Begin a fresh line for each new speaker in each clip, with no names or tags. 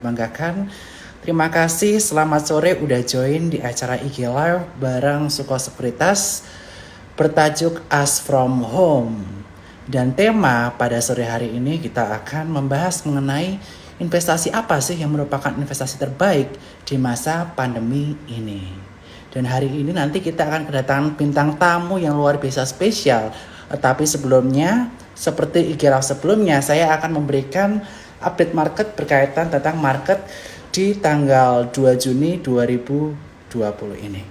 Banggakan. Terima kasih, selamat sore udah join di acara IG Live bareng Suko Sekuritas bertajuk Us From Home. Dan tema pada sore hari ini kita akan membahas mengenai investasi apa sih yang merupakan investasi terbaik di masa pandemi ini. Dan hari ini nanti kita akan kedatangan bintang tamu yang luar biasa spesial. Tapi sebelumnya, seperti IG Live sebelumnya, saya akan memberikan update market berkaitan tentang market di tanggal 2 Juni 2020 ini.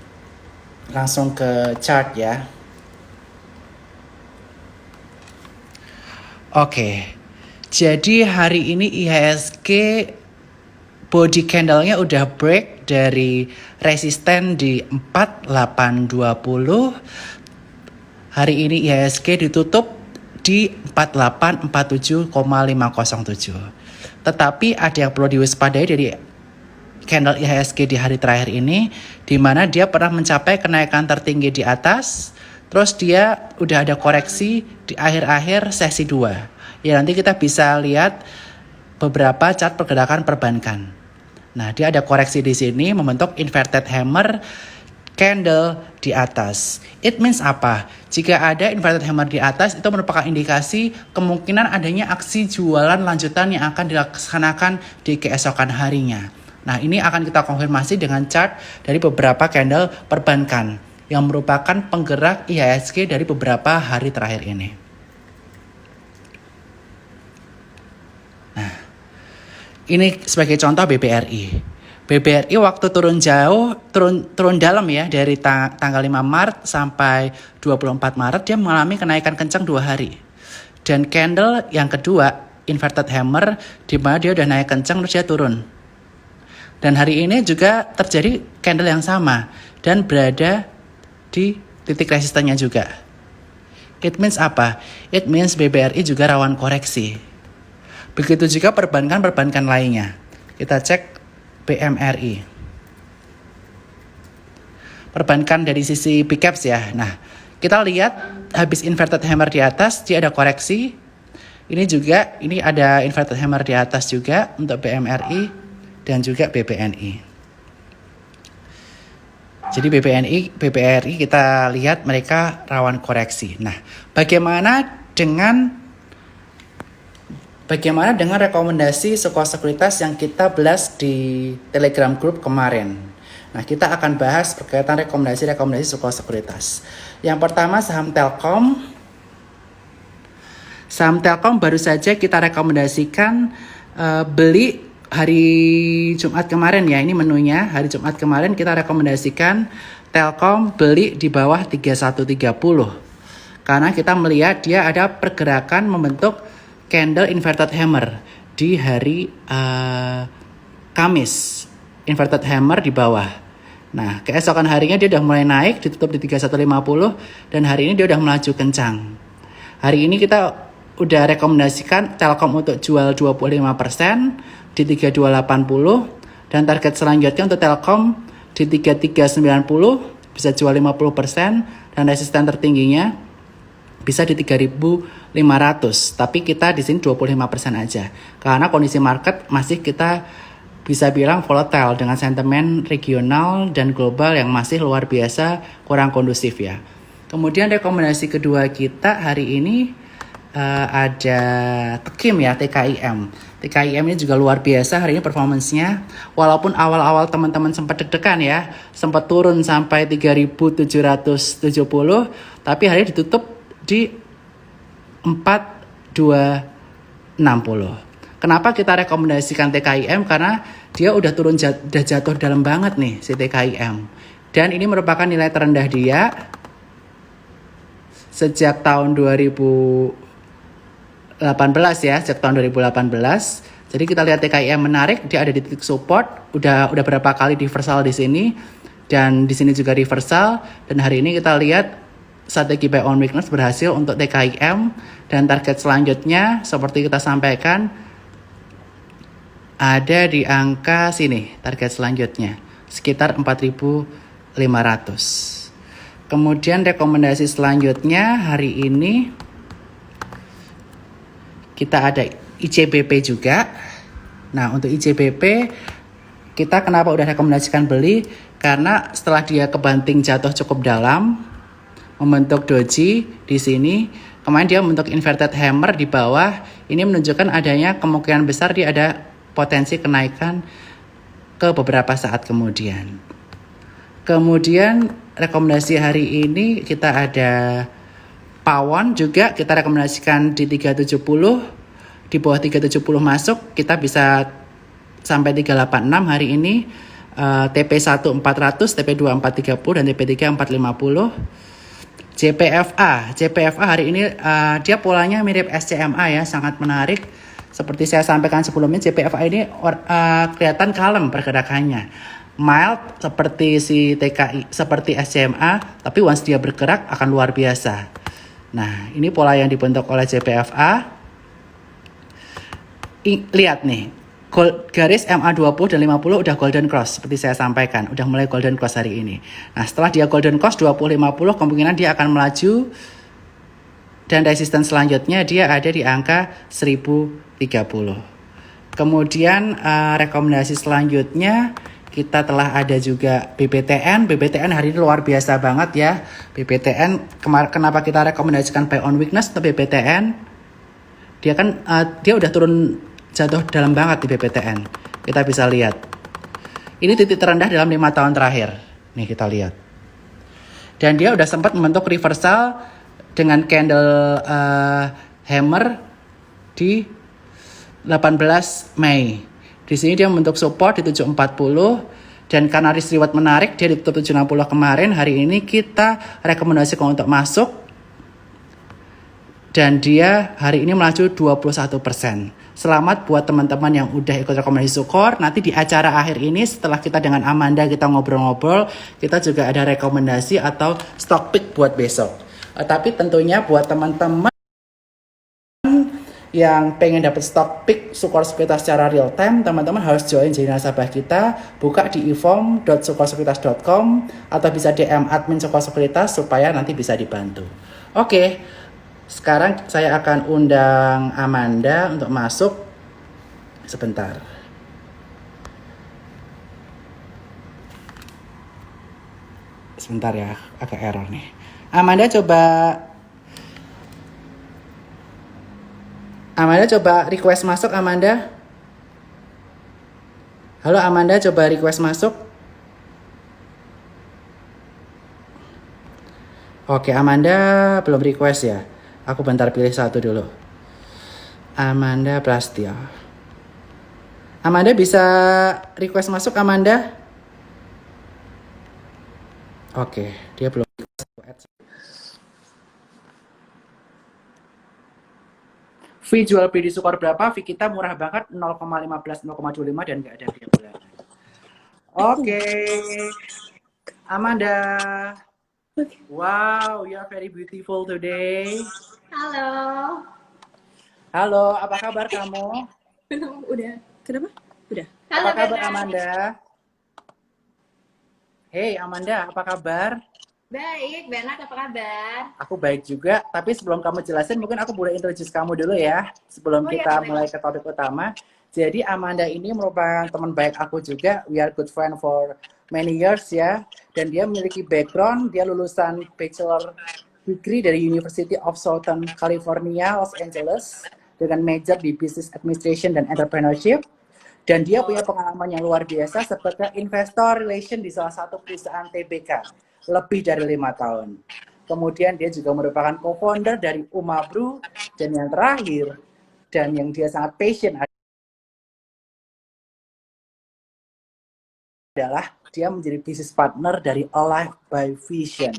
Langsung ke chart ya. Oke. Jadi hari ini IHSG body candle-nya udah break dari resisten di 4820. Hari ini IHSG ditutup di 4847,507. Tetapi ada yang perlu diwaspadai dari candle IHSG di hari terakhir ini, di mana dia pernah mencapai kenaikan tertinggi di atas, terus dia udah ada koreksi di akhir-akhir sesi 2. Ya nanti kita bisa lihat beberapa chart pergerakan perbankan. Nah, dia ada koreksi di sini membentuk inverted hammer candle di atas. It means apa? Jika ada inverted hammer di atas, itu merupakan indikasi kemungkinan adanya aksi jualan lanjutan yang akan dilaksanakan di keesokan harinya. Nah, ini akan kita konfirmasi dengan chart dari beberapa candle perbankan yang merupakan penggerak IHSG dari beberapa hari terakhir ini. Nah, ini sebagai contoh BBRI. BBRI waktu turun jauh, turun dalam ya, dari tanggal 5 Maret sampai 24 Maret dia mengalami kenaikan kencang 2 hari. Dan candle yang kedua, inverted hammer, di mana dia udah naik kencang terus dia turun. Dan hari ini juga terjadi candle yang sama dan berada di titik resistennya juga. It means apa? It means BBRI juga rawan koreksi. Begitu juga perbankan lainnya. Kita cek BMRI. Perbankan dari sisi big caps ya. Nah, kita lihat habis inverted hammer di atas, dia ada koreksi. Ini ada inverted hammer di atas juga untuk BMRI dan juga BBNI. Jadi BBRI kita lihat mereka rawan koreksi. Nah, bagaimana dengan rekomendasi Suko Sekuritas yang kita bahas di Telegram Group kemarin? Nah, kita akan bahas berkaitan rekomendasi Suko Sekuritas. Yang pertama saham Telkom. Saham Telkom baru saja kita rekomendasikan beli hari Jumat kemarin ya. Ini menunya. Hari Jumat kemarin kita rekomendasikan Telkom beli di bawah 3130. Karena kita melihat dia ada pergerakan membentuk candle inverted hammer di hari Kamis. Inverted hammer di bawah. Nah, keesokan harinya dia udah mulai naik, ditutup di 3150 dan hari ini dia udah melaju kencang. Hari ini kita udah rekomendasikan Telkom untuk jual 25% di 3280 dan target selanjutnya untuk Telkom di 3390 bisa jual 50% dan resisten tertingginya bisa di 3.500, tapi kita di sini 25% aja. Karena kondisi market masih kita bisa bilang volatile dengan sentimen regional dan global yang masih luar biasa kurang kondusif ya. Kemudian rekomendasi kedua kita hari ini ada Tekim ya, TKIM. TKIM ini juga luar biasa hari ini performance-nya. Walaupun awal-awal teman-teman sempat deg-degan ya, sempat turun sampai 3.770, tapi hari ini ditutup di 4260. Kenapa kita rekomendasikan TKIM? Karena dia udah jatuh dalam banget nih si TKIM. Dan ini merupakan nilai terendah dia sejak tahun 2018 ya, sejak tahun 2018. Jadi kita lihat TKIM menarik, dia ada di titik support, udah berapa kali reversal di sini dan di sini juga reversal, dan hari ini kita lihat strategi buy on weakness berhasil untuk TKIM dan target selanjutnya seperti kita sampaikan ada di angka sini, target selanjutnya sekitar 4.500. Kemudian rekomendasi selanjutnya hari ini kita ada ICBP juga. Nah, untuk IJBP kita kenapa udah rekomendasikan beli? Karena setelah dia kebanting jatuh cukup dalam, membentuk doji di sini, kemarin dia membentuk inverted hammer di bawah. Ini menunjukkan adanya kemungkinan besar dia ada potensi kenaikan ke beberapa saat kemudian. Kemudian rekomendasi hari ini kita ada Pawon juga kita rekomendasikan di 370, di bawah 370 masuk kita bisa sampai 386 hari ini. TP1 400, TP2 430 dan TP3 450. JPFA hari ini dia polanya mirip SCMA ya, sangat menarik. Seperti saya sampaikan sebelumnya, JPFA ini kelihatan kalem pergerakannya. Mild seperti si TKI, seperti SCMA, tapi once dia bergerak akan luar biasa. Nah, ini pola yang dibentuk oleh JPFA. Lihat nih, garis MA20 dan 50 udah golden cross seperti saya sampaikan, udah mulai golden cross hari ini. Nah, setelah dia golden cross 20-50 kemungkinan dia akan melaju dan resisten selanjutnya dia ada di angka 1030. Kemudian rekomendasi selanjutnya kita telah ada juga BBTN. BBTN hari ini luar biasa banget ya. BBTN kenapa kita rekomendasikan buy on weakness untuk BBTN? Dia kan dia udah turun jatuh dalam banget di BBTN. Kita bisa lihat. Ini titik terendah dalam 5 tahun terakhir. Nih kita lihat. Dan dia udah sempat membentuk reversal dengan candle hammer di 18 Mei. Di sini dia membentuk support di 740 dan karena risk reward menarik dia ditutup 760 kemarin. Hari ini kita rekomendasikan untuk masuk dan dia hari ini melaju 21%. Selamat buat teman-teman yang udah ikut rekomendasi Sukor. Nanti di acara akhir ini setelah kita dengan Amanda kita ngobrol-ngobrol, kita juga ada rekomendasi atau stock pick buat besok. Tapi tentunya buat teman-teman yang pengen dapat stock pick Sukor Sekuritas secara real time, teman-teman harus join jadi nasabah kita. Buka di eform.sukorsekuritas.com atau bisa DM admin Sukor Sekuritas supaya nanti bisa dibantu. Oke, sekarang saya akan undang Amanda untuk masuk. Sebentar. Sebentar ya, agak error nih. Amanda coba request masuk, Amanda. Halo Amanda, coba request masuk. Oke, Amanda belum request ya. Aku bentar pilih satu dulu. Amanda Prastya. Amanda bisa request masuk, Amanda? Oke, dia belum request. Fee jual beli di Sukor berapa? Fee kita murah banget, 0,15, 0,25 dan nggak ada biaya bulanan. Oke. Amanda. Wow, you are very beautiful today.
Halo.
Halo, apa kabar kamu?
Udah. Kenapa? Udah.
Halo, apa kabar Amanda? Hey Amanda, apa kabar?
Baik, Bernard apa kabar?
Aku baik juga, tapi sebelum kamu jelasin mungkin aku boleh introduce kamu dulu ya sebelum kita mulai ke topik utama. Jadi Amanda ini merupakan teman baik aku juga, we are good friend for many years ya. Dan dia memiliki background, dia lulusan bachelor degree dari University of Southern California, Los Angeles dengan major di Business Administration dan Entrepreneurship. Dan dia punya pengalaman yang luar biasa sebagai investor relation di salah satu perusahaan TBK lebih dari 5 tahun. Kemudian dia juga merupakan co-founder dari Umabru, dan yang terakhir dan yang dia sangat passion adalah dia menjadi business partner dari Alive by Vision.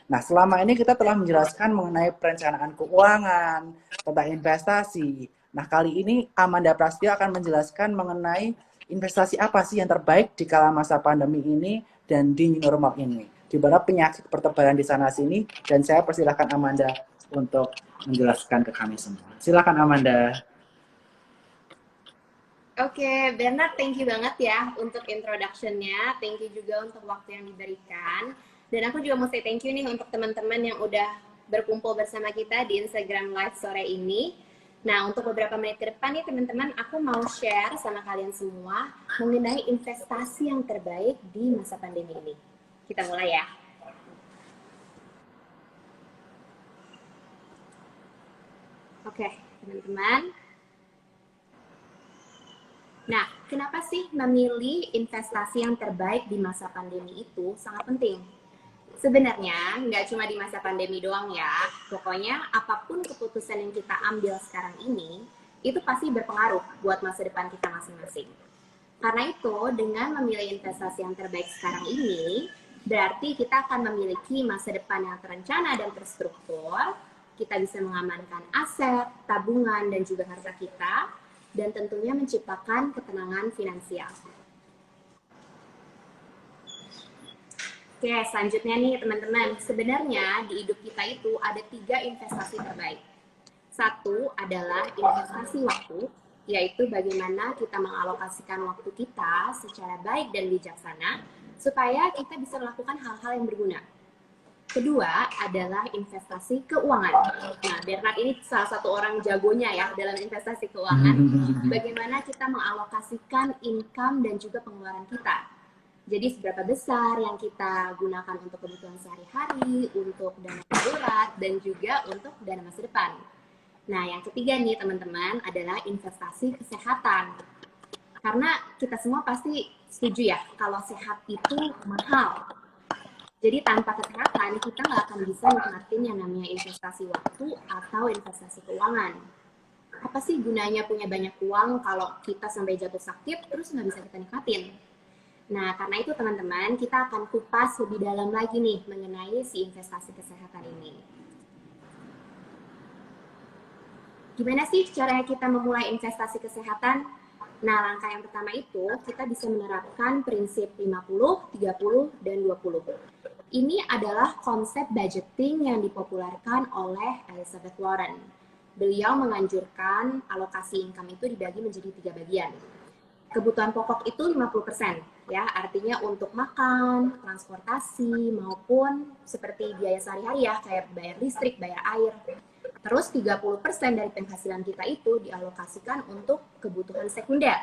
Nah, selama ini kita telah menjelaskan mengenai perencanaan keuangan, tentang investasi. Nah, kali ini Amanda Prastya akan menjelaskan mengenai investasi apa sih yang terbaik di kala masa pandemi ini dan di new normal ini. Di mana penyakit pertebaran di sana-sini, dan saya persilahkan Amanda untuk menjelaskan ke kami semua. Silakan Amanda.
Oke, Bernard, thank you banget ya untuk introduction-nya. Thank you juga untuk waktu yang diberikan. Dan aku juga mau say thank you nih untuk teman-teman yang udah berkumpul bersama kita di Instagram Live sore ini. Nah, untuk beberapa menit ke depan nih teman-teman, aku mau share sama kalian semua mengenai investasi yang terbaik di masa pandemi ini. Kita mulai ya. Oke, teman-teman. Nah, kenapa sih memilih investasi yang terbaik di masa pandemi itu sangat penting? Sebenarnya nggak cuma di masa pandemi doang ya. Pokoknya apapun keputusan yang kita ambil sekarang ini, itu pasti berpengaruh buat masa depan kita masing-masing. Karena itu, dengan memilih investasi yang terbaik sekarang ini, berarti kita akan memiliki masa depan yang terencana dan terstruktur. Kita bisa mengamankan aset, tabungan, dan juga harta kita, dan tentunya menciptakan ketenangan finansial. Oke, selanjutnya nih teman-teman. Sebenarnya di hidup kita itu ada 3 investasi terbaik. Satu adalah investasi waktu, yaitu bagaimana kita mengalokasikan waktu kita secara baik dan bijaksana, supaya kita bisa melakukan hal-hal yang berguna. Kedua adalah investasi keuangan. Nah, Bernard ini salah satu orang jagonya ya dalam investasi keuangan. Bagaimana kita mengalokasikan income dan juga pengeluaran kita. Jadi seberapa besar yang kita gunakan untuk kebutuhan sehari-hari, untuk dana darurat, dan juga untuk dana masa depan. Nah, yang ketiga nih teman-teman adalah investasi kesehatan. Karena kita semua pasti setuju ya, kalau sehat itu mahal. Jadi tanpa kesehatan, kita nggak akan bisa nikmatin yang namanya investasi waktu atau investasi keuangan. Apa sih gunanya punya banyak uang kalau kita sampai jatuh sakit, terus nggak bisa kita nikmatin? Nah, karena itu teman-teman, kita akan kupas lebih dalam lagi nih mengenai si investasi kesehatan ini. Gimana sih caranya kita memulai investasi kesehatan? Nah, langkah yang pertama itu kita bisa menerapkan prinsip 50, 30, dan 20. Ini adalah konsep budgeting yang dipopulerkan oleh Elizabeth Warren. Beliau menganjurkan alokasi income itu dibagi menjadi 3 bagian. Kebutuhan pokok itu 50%, ya, artinya untuk makan, transportasi, maupun seperti biaya sehari-hari ya, kayak bayar listrik, bayar air. Terus 30% dari penghasilan kita itu dialokasikan untuk kebutuhan sekunder.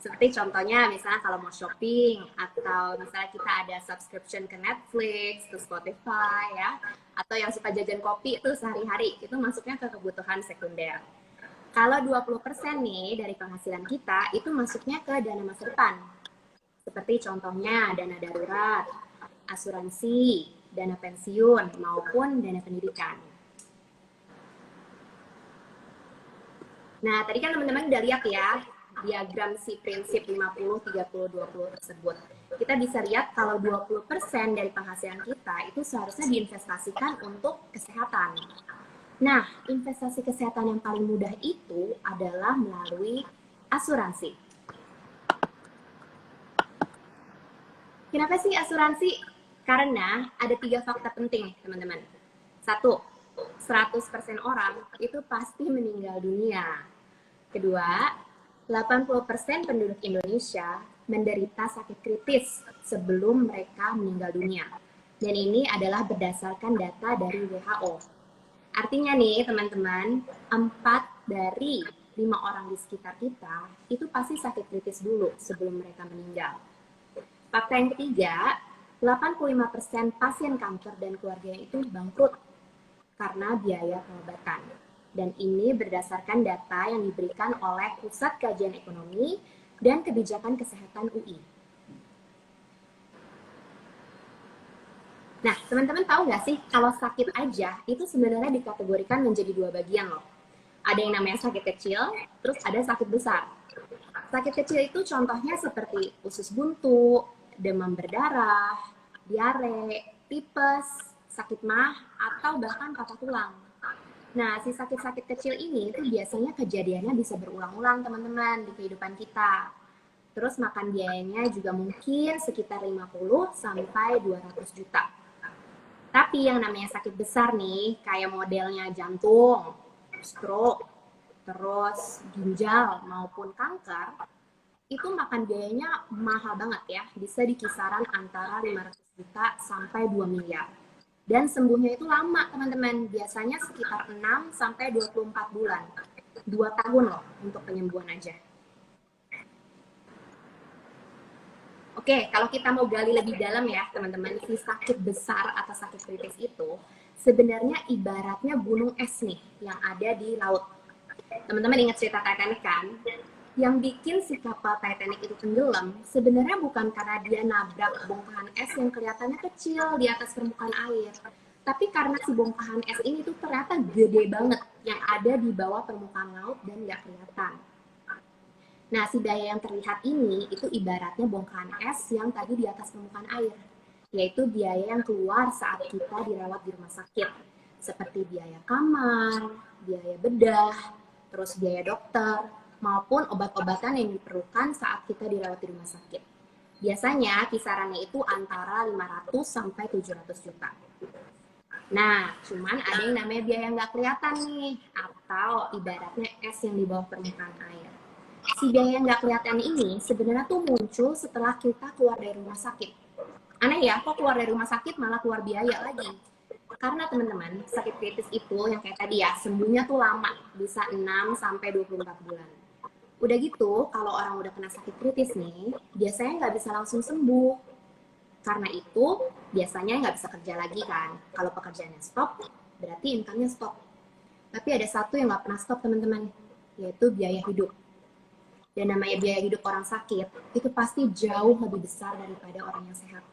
Seperti contohnya misalnya kalau mau shopping, atau misalnya kita ada subscription ke Netflix, ke Spotify ya, atau yang suka jajan kopi itu sehari-hari, itu masuknya ke kebutuhan sekunder. Kalau 20% nih dari penghasilan kita, itu masuknya ke dana masa depan. Seperti contohnya dana darurat, asuransi, dana pensiun, maupun dana pendidikan. Nah, tadi kan teman-teman udah lihat ya, diagram si prinsip 50, 30, 20 tersebut. Kita bisa lihat kalau 20% dari penghasilan kita itu seharusnya diinvestasikan untuk kesehatan. Nah, investasi kesehatan yang paling mudah itu adalah melalui asuransi. Kenapa sih asuransi? Karena ada 3 fakta penting, teman-teman. 1, 100% orang itu pasti meninggal dunia. Kedua, 80% penduduk Indonesia menderita sakit kritis sebelum mereka meninggal dunia. Dan ini adalah berdasarkan data dari WHO. Artinya nih teman-teman, 4 dari 5 orang di sekitar kita itu pasti sakit kritis dulu sebelum mereka meninggal. Fakta yang ketiga, 85% pasien kanker dan keluarganya itu bangkrut karena biaya pengobatan. Dan ini berdasarkan data yang diberikan oleh Pusat Kajian Ekonomi dan Kebijakan Kesehatan UI. Nah, teman-teman tahu nggak sih kalau sakit aja itu sebenarnya dikategorikan menjadi 2 bagian loh. Ada yang namanya sakit kecil, terus ada sakit besar. Sakit kecil itu contohnya seperti usus buntu, demam berdarah, diare, tipes, sakit mah, atau bahkan patah tulang. Nah, si sakit-sakit kecil ini itu biasanya kejadiannya bisa berulang-ulang teman-teman di kehidupan kita. Terus makan biayanya juga mungkin sekitar 50 sampai 200 juta. Tapi yang namanya sakit besar nih, kayak modelnya jantung, stroke, terus ginjal maupun kanker, itu makan biayanya mahal banget ya, bisa di kisaran antara 500 juta sampai 2 miliar. Dan sembuhnya itu lama teman-teman, biasanya sekitar 6 sampai 24 bulan. 2 tahun loh untuk penyembuhan aja. Oke, kalau kita mau gali lebih dalam ya teman-teman, si sakit besar atau sakit kritis itu sebenarnya ibaratnya gunung es nih yang ada di laut. Teman-teman ingat cerita Titanic kan? Yang bikin si kapal Titanic itu tenggelam sebenarnya bukan karena dia nabrak bongkahan es yang kelihatannya kecil di atas permukaan air, tapi karena si bongkahan es ini tuh ternyata gede banget yang ada di bawah permukaan laut dan nggak kelihatan. Nah, si daya yang terlihat ini itu ibaratnya bongkahan es yang tadi di atas permukaan air, yaitu biaya yang keluar saat kita dirawat di rumah sakit, seperti biaya kamar, biaya bedah, terus biaya dokter, maupun obat-obatan yang diperlukan saat kita dirawat di rumah sakit. Biasanya kisarannya itu antara 500 sampai 700 juta. Nah, cuman ada yang namanya biaya yang nggak kelihatan nih, atau ibaratnya es yang di bawah permukaan air. Si biaya yang nggak kelihatan ini sebenarnya tuh muncul setelah kita keluar dari rumah sakit. Aneh ya, kok keluar dari rumah sakit malah keluar biaya lagi. Karena teman-teman, sakit kritis itu yang kayak tadi ya, sembuhnya tuh lama, bisa 6 sampai 24 bulan. Udah gitu, kalau orang udah kena sakit kritis nih, biasanya nggak bisa langsung sembuh. Karena itu, biasanya nggak bisa kerja lagi kan. Kalau pekerjaannya stop, berarti income-nya stop. Tapi ada satu yang nggak pernah stop teman-teman, yaitu biaya hidup. Dan namanya biaya hidup orang sakit itu pasti jauh lebih besar daripada orang yang sehat.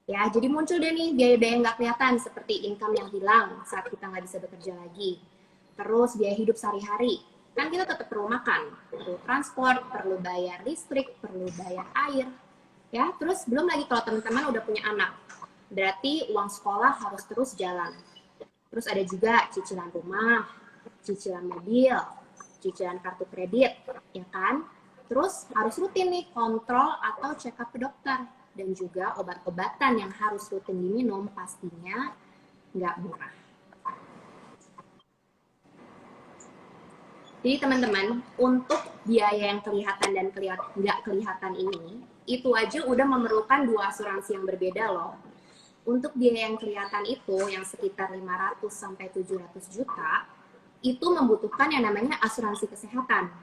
Ya, jadi muncul deh nih biaya-biaya yang nggak kelihatan seperti income yang hilang saat kita nggak bisa bekerja lagi. Terus biaya hidup sehari-hari, kan kita tetap perlu makan, perlu transport, perlu bayar listrik, perlu bayar air. Ya, terus belum lagi kalau teman-teman udah punya anak, berarti uang sekolah harus terus jalan. Terus ada juga cicilan rumah, cicilan mobil, cicilan kartu kredit, ya kan? Terus harus rutin nih kontrol atau check up ke dokter. Dan juga obat-obatan yang harus rutin diminum pastinya nggak murah. Jadi teman-teman, untuk biaya yang kelihatan dan nggak kelihatan ini, itu aja udah memerlukan 2 asuransi yang berbeda loh. Untuk biaya yang kelihatan itu, yang sekitar 500 sampai 700 juta, itu membutuhkan yang namanya asuransi kesehatan.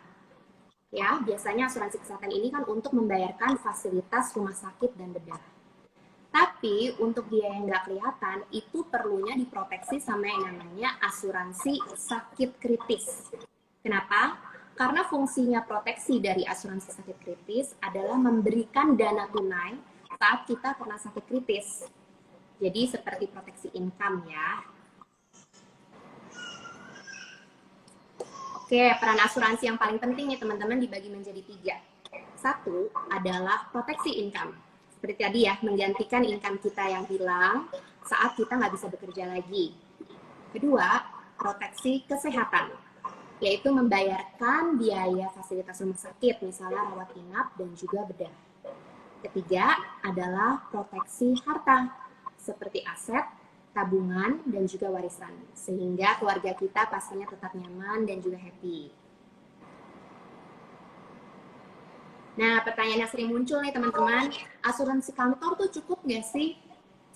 Ya, biasanya asuransi kesehatan ini kan untuk membayarkan fasilitas rumah sakit dan bedah. Tapi untuk biaya yang nggak kelihatan, itu perlunya diproteksi sama yang namanya asuransi sakit kritis. Kenapa? Karena fungsinya proteksi dari asuransi sakit kritis adalah memberikan dana tunai saat kita kena sakit kritis. Jadi seperti proteksi income ya. Oke, peran asuransi yang paling penting nih teman-teman dibagi menjadi 3. 1 adalah proteksi income. Seperti tadi ya, menggantikan income kita yang hilang saat kita nggak bisa bekerja lagi. Kedua, proteksi kesehatan, yaitu membayarkan biaya fasilitas rumah sakit, misalnya rawat inap dan juga bedah. Ketiga adalah proteksi harta, seperti aset, tabungan, dan juga warisan. Sehingga keluarga kita pastinya tetap nyaman dan juga happy. Nah, pertanyaan yang sering muncul nih teman-teman, asuransi kantor tuh cukup nggak sih?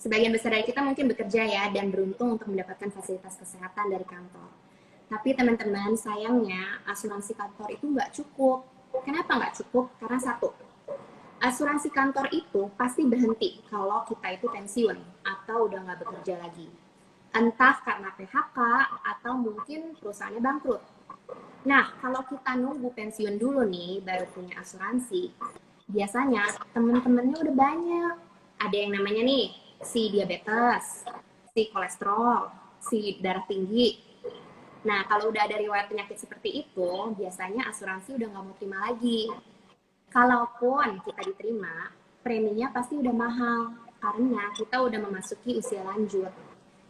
Sebagian besar dari kita mungkin bekerja ya, dan beruntung untuk mendapatkan fasilitas kesehatan dari kantor. Tapi teman-teman, sayangnya asuransi kantor itu nggak cukup. Kenapa nggak cukup? Karena satu, asuransi kantor itu pasti berhenti kalau kita itu pensiun atau udah nggak bekerja lagi. Entah karena PHK atau mungkin perusahaannya bangkrut. Nah, kalau kita nunggu pensiun dulu nih baru punya asuransi, biasanya teman-temannya udah banyak. Ada yang namanya nih, si diabetes, si kolesterol, si darah tinggi. Nah, kalau udah ada riwayat penyakit seperti itu, biasanya asuransi udah nggak mau terima lagi. Kalaupun kita diterima, preminya pasti udah mahal karena kita udah memasuki usia lanjut.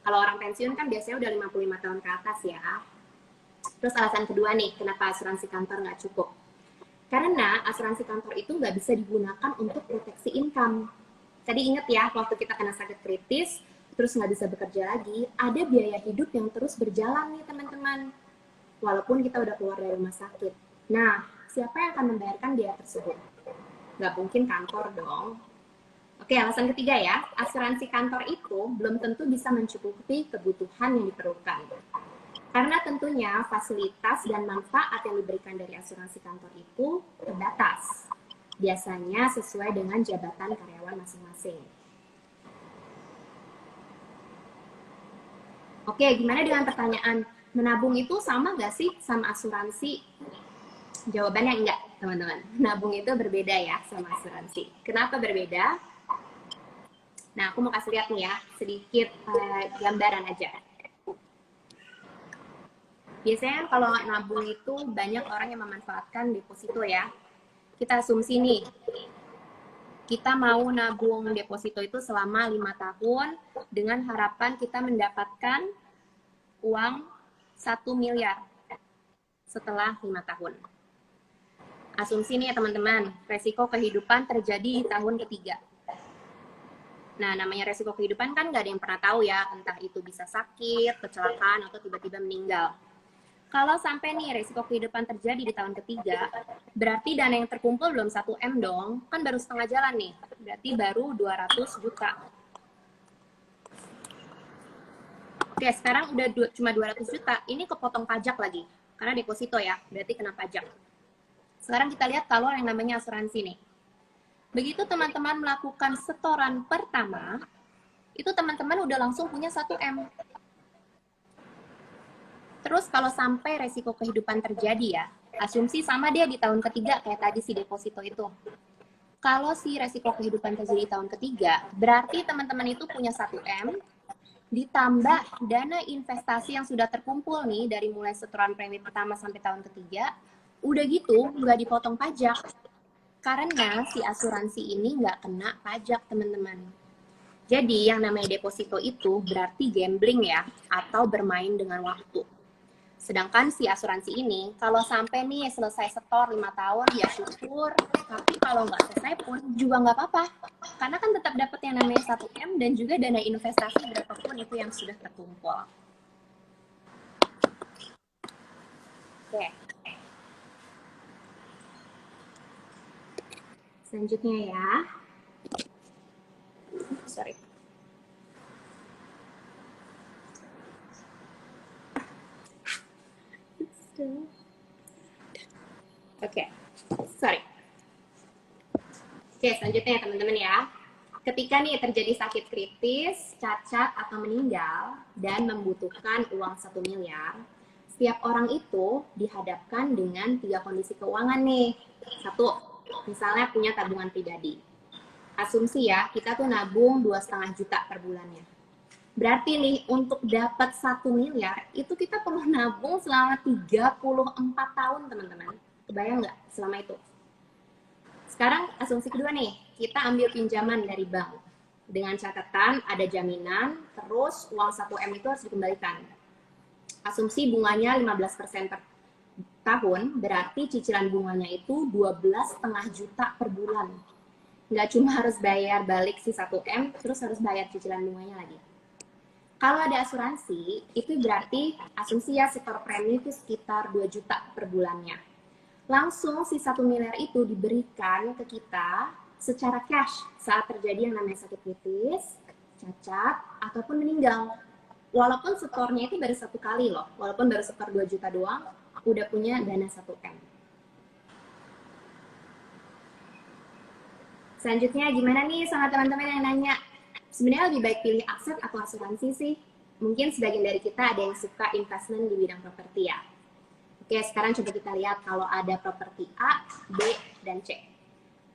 Kalau orang pensiun kan biasanya udah 55 tahun ke atas ya. Terus alasan kedua nih, kenapa asuransi kantor nggak cukup? Karena asuransi kantor itu nggak bisa digunakan untuk proteksi income. Tadi inget ya, waktu kita kena sakit kritis, terus nggak bisa bekerja lagi, ada biaya hidup yang terus berjalan nih teman-teman. Walaupun kita udah keluar dari rumah sakit. Nah, siapa yang akan membayarkan biaya tersebut? Nggak mungkin kantor dong. Oke, alasan ketiga ya, asuransi kantor itu belum tentu bisa mencukupi kebutuhan yang diperlukan. Karena tentunya fasilitas dan manfaat yang diberikan dari asuransi kantor itu terbatas. Biasanya sesuai dengan jabatan karyawan masing-masing. Oke, gimana dengan pertanyaan menabung itu sama nggak sih sama asuransi? Jawabannya enggak, teman-teman. Nabung itu berbeda ya sama asuransi. Kenapa berbeda? Nah, aku mau kasih lihat nih ya, sedikit gambaran aja. Biasanya kalau nabung itu banyak orang yang memanfaatkan deposito ya. Kita asumsi nih, kita mau nabung deposito itu selama 5 tahun dengan harapan kita mendapatkan uang 1 miliar setelah 5 tahun. Asumsi nih ya teman-teman, resiko kehidupan terjadi di tahun ketiga. Nah, namanya resiko kehidupan kan nggak ada yang pernah tahu ya, entah itu bisa sakit, kecelakaan, atau tiba-tiba meninggal. Kalau sampai nih resiko kehidupan terjadi di tahun ketiga, berarti dana yang terkumpul belum 1 M dong, kan baru setengah jalan nih, berarti baru 200 juta. Oke, sekarang udah cuma 200 juta, ini kepotong pajak lagi, karena deposito ya, berarti kena pajak. Sekarang kita lihat kalau yang namanya asuransi nih. Begitu teman-teman melakukan setoran pertama, itu teman-teman udah langsung punya 1 M. Terus kalau sampai resiko kehidupan terjadi ya, asumsi sama dia di tahun ketiga kayak tadi si deposito itu. Kalau si resiko kehidupan terjadi di tahun ketiga, berarti teman-teman itu punya 1 M, ditambah dana investasi yang sudah terkumpul nih dari mulai setoran premi pertama sampai tahun ketiga, udah gitu nggak dipotong pajak. Karena si asuransi ini nggak kena pajak, teman-teman. Jadi yang namanya deposito itu berarti gambling ya, atau bermain dengan waktu. Sedangkan si asuransi ini, kalau sampai nih selesai setor 5 tahun, ya syukur. Tapi kalau nggak selesai pun juga nggak apa-apa. Karena kan tetap dapat yang namanya 1 M dan juga dana investasi berapapun itu yang sudah terkumpul. Oke. Selanjutnya ya. Sorry. Oke, sorry. Oke, selanjutnya ya teman-teman ya. Ketika nih terjadi sakit kritis, cacat, atau meninggal, dan membutuhkan uang 1 miliar, setiap orang itu dihadapkan dengan 3 kondisi keuangan nih. 1, misalnya punya tabungan pribadi. Asumsi ya, kita tuh nabung 2,5 juta per bulannya. Berarti nih, untuk dapat 1 miliar, itu kita perlu nabung selama 34 tahun, teman-teman. Kebayang nggak selama itu? Sekarang asumsi kedua nih, kita ambil pinjaman dari bank. Dengan catatan ada jaminan, terus uang 1 M itu harus dikembalikan. Asumsi bunganya 15% per tahun, berarti cicilan bunganya itu 12,5 juta per bulan. Nggak cuma harus bayar balik si 1 M, terus harus bayar cicilan bunganya lagi. Kalau ada asuransi, itu berarti asumsi ya setor premi itu sekitar 2 juta per bulannya. Langsung si 1 miliar itu diberikan ke kita secara cash saat terjadi yang namanya sakit kritis, cacat, ataupun meninggal. Walaupun setornya itu baru 1 kali loh, walaupun baru setor 2 juta doang, udah punya dana 1 M. Selanjutnya gimana nih sama teman-teman yang nanya, sebenarnya lebih baik pilih aset atau asuransi sih? Mungkin sebagian dari kita ada yang suka investment di bidang properti ya. Oke, sekarang coba kita lihat kalau ada properti A, B, dan C.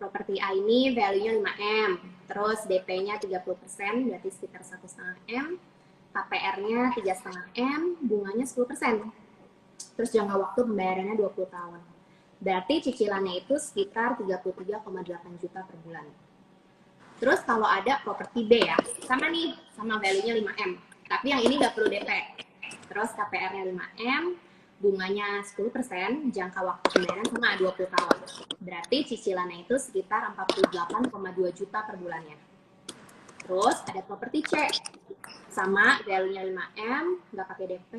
Properti A ini value-nya 5M, terus DP-nya 30%, berarti sekitar 1,5 M, KPR-nya 3,5 M, bunganya 10%. Terus jangka waktu pembayarannya 20 tahun. Berarti cicilannya itu sekitar 33,8 juta per bulan. Terus kalau ada properti B ya, sama nih, sama value-nya 5M. Tapi yang ini nggak perlu DP. Terus KPR-nya 5M, bunganya 10%, jangka waktu pembayaran sama 20 tahun. Berarti cicilannya itu sekitar 48,2 juta per bulannya. Terus ada properti C, sama value-nya 5M, nggak pakai DP,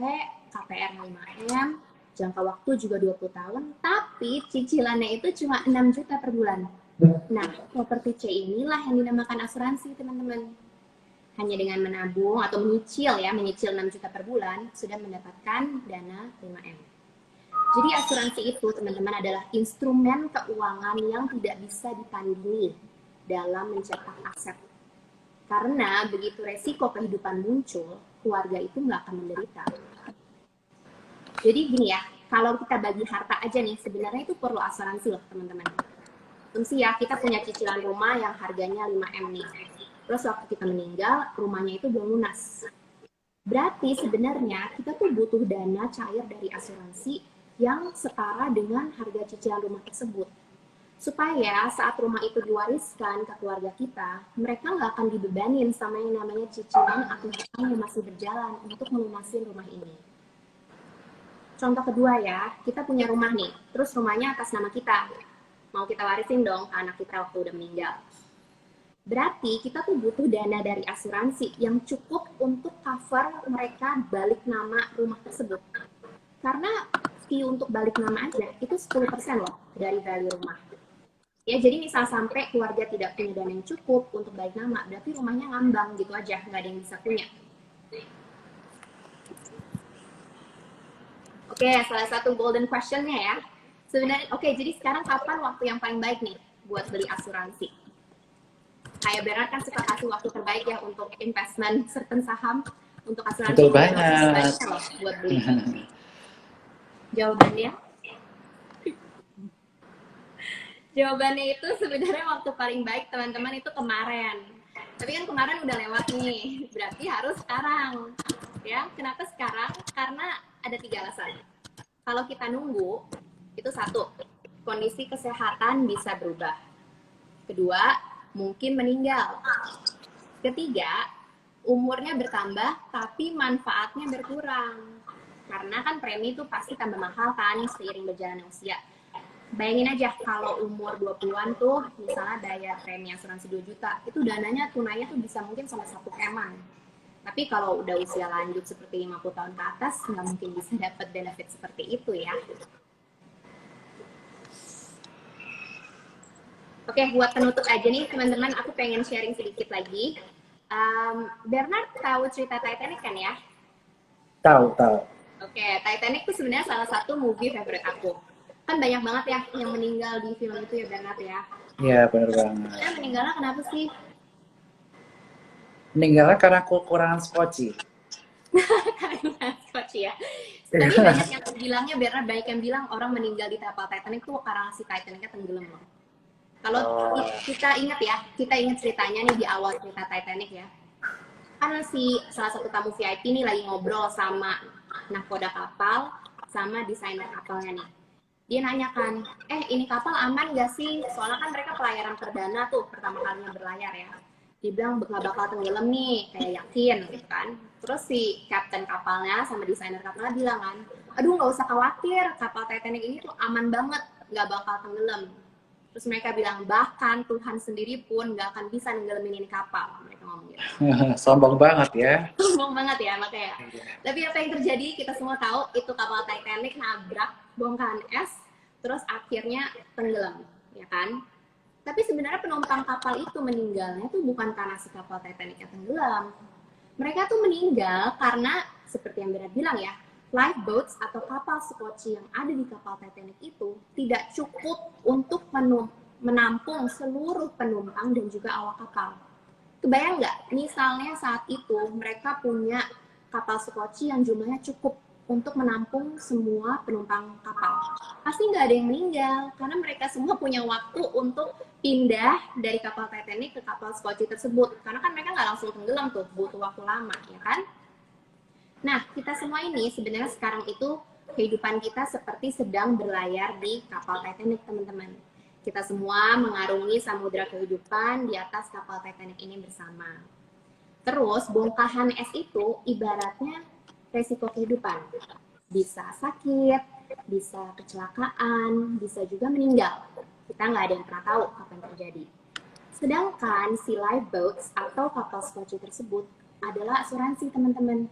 KPR-nya 5M, jangka waktu juga 20 tahun, tapi cicilannya itu cuma 6 juta per bulan. Nah, properti C inilah yang dinamakan asuransi, teman-teman. Hanya dengan menabung atau menyicil 6 juta per bulan, sudah mendapatkan dana 5M. Jadi asuransi itu, teman-teman, adalah instrumen keuangan yang tidak bisa ditandingi dalam mencetak aset. Karena begitu resiko kehidupan muncul, keluarga itu nggak akan menderita. Jadi gini ya, kalau kita bagi harta aja nih, sebenarnya itu perlu asuransi loh, teman-teman. Asumsi ya, kita punya cicilan rumah yang harganya 5M nih. Terus waktu kita meninggal, rumahnya itu belum lunas. Berarti sebenarnya kita tuh butuh dana cair dari asuransi yang setara dengan harga cicilan rumah tersebut. Supaya saat rumah itu diwariskan ke keluarga kita, mereka nggak akan dibebanin sama yang namanya cicilan atau hutang yang masih berjalan untuk melunasin rumah ini. Contoh kedua ya, kita punya rumah nih, terus rumahnya atas nama kita. Mau kita warisin dong ke anak kita waktu udah meninggal. Berarti kita tuh butuh dana dari asuransi yang cukup untuk cover mereka balik nama rumah tersebut. Karena fee untuk balik nama aja itu 10% loh dari value rumah. Ya, jadi misal sampai keluarga tidak punya dana yang cukup untuk balik nama, berarti rumahnya ngambang gitu aja, nggak ada yang bisa punya. Oke, salah satu golden questionnya ya. Sebenarnya, jadi sekarang kapan waktu yang paling baik nih buat beli asuransi? Kayak Bernard kan suka kasih waktu terbaik ya untuk investment certain saham, untuk asuransi.
Betul banget.
Loh buat beli. Jawabannya itu sebenarnya waktu paling baik, teman-teman, itu kemarin. Tapi kan kemarin udah lewat nih, berarti harus sekarang. Ya, kenapa sekarang? Karena ada 3 alasan. Kalau kita nunggu, itu satu, kondisi kesehatan bisa berubah. Kedua, mungkin meninggal. Ketiga, umurnya bertambah tapi manfaatnya berkurang. Karena kan premi itu pasti tambah mahal kan seiring berjalannya usia. Bayangin aja kalau umur 20-an tuh misalnya bayar premi asuransi 2 juta, itu dananya tunainya tuh bisa mungkin sama 1 M-an. Tapi kalau udah usia lanjut seperti 50 tahun ke atas, nggak mungkin bisa dapat benefit seperti itu ya. Oke, buat penutup aja nih teman-teman, aku pengen sharing sedikit lagi. Bernard tahu cerita Titanic kan ya?
Tahu.
Oke, Titanic itu sebenarnya salah satu movie favorite aku. Kan banyak banget ya yang meninggal di film itu ya Bernard ya.
Iya, benar banget.
Meninggalnya kenapa sih?
Meninggalnya karena kekurangan skoci.
Karena Scotch ya. Tapi banyak yang bilangnya, Bernard, banyak yang bilang orang meninggal di kapal Titanic tuh karena si Titanicnya tenggelam loh. Kalau kita ingat ceritanya nih di awal cerita Titanic ya. Karena si salah satu tamu VIP nih lagi ngobrol sama nahkoda kapal sama desainer kapalnya nih. Dia nanyakan, ini kapal aman gak sih? Soalnya kan mereka pelayaran perdana tuh, pertama kalinya berlayar ya. Dia bilang gak bakal tenggelam nih, kayak yakin gitu kan. Terus si kapten kapalnya sama desainer kapalnya bilang kan, aduh gak usah khawatir, kapal Titanic ini tuh aman banget, gak bakal tenggelam. Terus mereka bilang, bahkan Tuhan sendiri pun gak akan bisa nenggelamin ini kapal. Mereka ngomong gitu.
Sombong banget ya.
Sombong banget ya, makanya. Tapi apa yang terjadi, kita semua tahu, itu kapal Titanic nabrak bongkahan es, terus akhirnya tenggelam, ya kan? Tapi sebenarnya penumpang kapal itu meninggalnya tuh bukan karena si kapal Titanicnya tenggelam. Mereka tuh meninggal karena, seperti yang Bernard bilang ya, lifeboats atau kapal sekoci yang ada di kapal Titanic itu tidak cukup untuk menampung seluruh penumpang dan juga awak kapal. Kebayang nggak, misalnya saat itu mereka punya kapal sekoci yang jumlahnya cukup untuk menampung semua penumpang kapal. Pasti nggak ada yang meninggal, karena mereka semua punya waktu untuk pindah dari kapal Titanic ke kapal sekoci tersebut. Karena kan mereka nggak langsung tenggelam tuh, butuh waktu lama, ya kan? Nah, kita semua ini sebenarnya sekarang itu kehidupan kita seperti sedang berlayar di kapal Titanic, teman-teman. Kita semua mengarungi samudera kehidupan di atas kapal Titanic ini bersama. Terus, bongkahan es itu ibaratnya resiko kehidupan. Bisa sakit, bisa kecelakaan, bisa juga meninggal. Kita nggak ada yang pernah tahu apa yang terjadi. Sedangkan si lifeboats atau kapal sekoci tersebut adalah asuransi, teman-teman.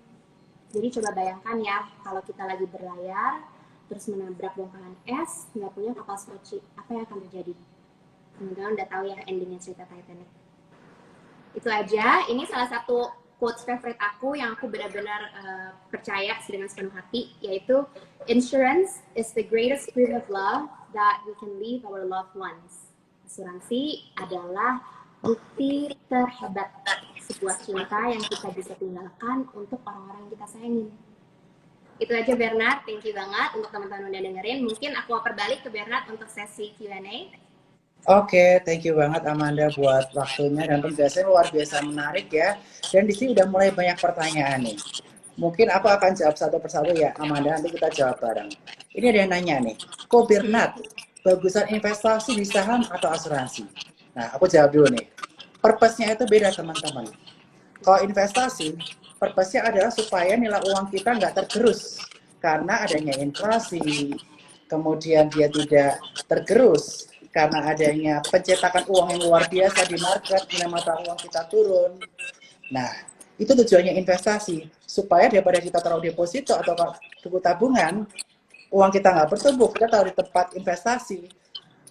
Jadi coba bayangkan ya, kalau kita lagi berlayar, terus menabrak bongkahan es, nggak punya kapal sekoci, apa yang akan terjadi? Teman-teman udah tahu ya endingnya cerita Titanic. Itu aja. Ini salah satu quotes favorite aku yang aku benar-benar percaya dengan sepenuh hati, yaitu insurance is the greatest spirit of love that we can leave our loved ones. Asuransi adalah bukti terhebat sebuah cinta yang kita bisa tinggalkan untuk orang-orang yang kita sayangin. Itu aja Bernard, thank you banget untuk teman-teman udah dengerin. Mungkin aku oper balik ke Bernard untuk sesi Q&A.
Oke, thank you banget Amanda buat waktunya dan penjelasannya luar biasa menarik ya. Dan di sini udah mulai banyak pertanyaan nih. Mungkin aku akan jawab satu persatu ya, Amanda, nanti kita jawab bareng. Ini ada yang nanya nih, kok Bernard, bagusan investasi di saham atau asuransi? Nah, aku jawab dulu nih. Purpose-nya itu beda teman-teman. Kalau investasi, purpose-nya adalah supaya nilai uang kita nggak tergerus karena adanya inflasi, kemudian dia tidak tergerus karena adanya pencetakan uang yang luar biasa di market, nilai mata uang kita turun. Nah, itu tujuannya investasi, supaya daripada kita taruh deposito atau buku tabungan, uang kita nggak bertumbuh, kita taruh di tempat investasi,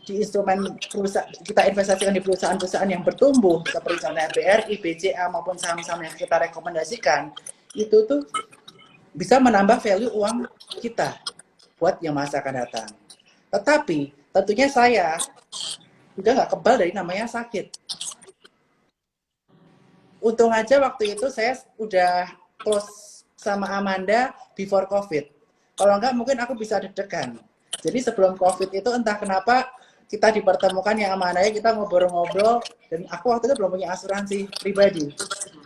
di instrumen perusahaan, kita investasikan di perusahaan-perusahaan yang bertumbuh, seperti contohnya BRI, BCA, maupun saham-saham yang kita rekomendasikan, itu tuh bisa menambah value uang kita buat yang masa akan datang. Tetapi tentunya saya udah nggak kebal dari namanya sakit. Untung aja waktu itu saya udah close sama Amanda before COVID. Kalau enggak mungkin aku bisa deg-degan. Jadi sebelum COVID itu entah kenapa kita dipertemukan yang Amanda ya, kita ngobrol-ngobrol, dan aku waktu itu belum punya asuransi pribadi.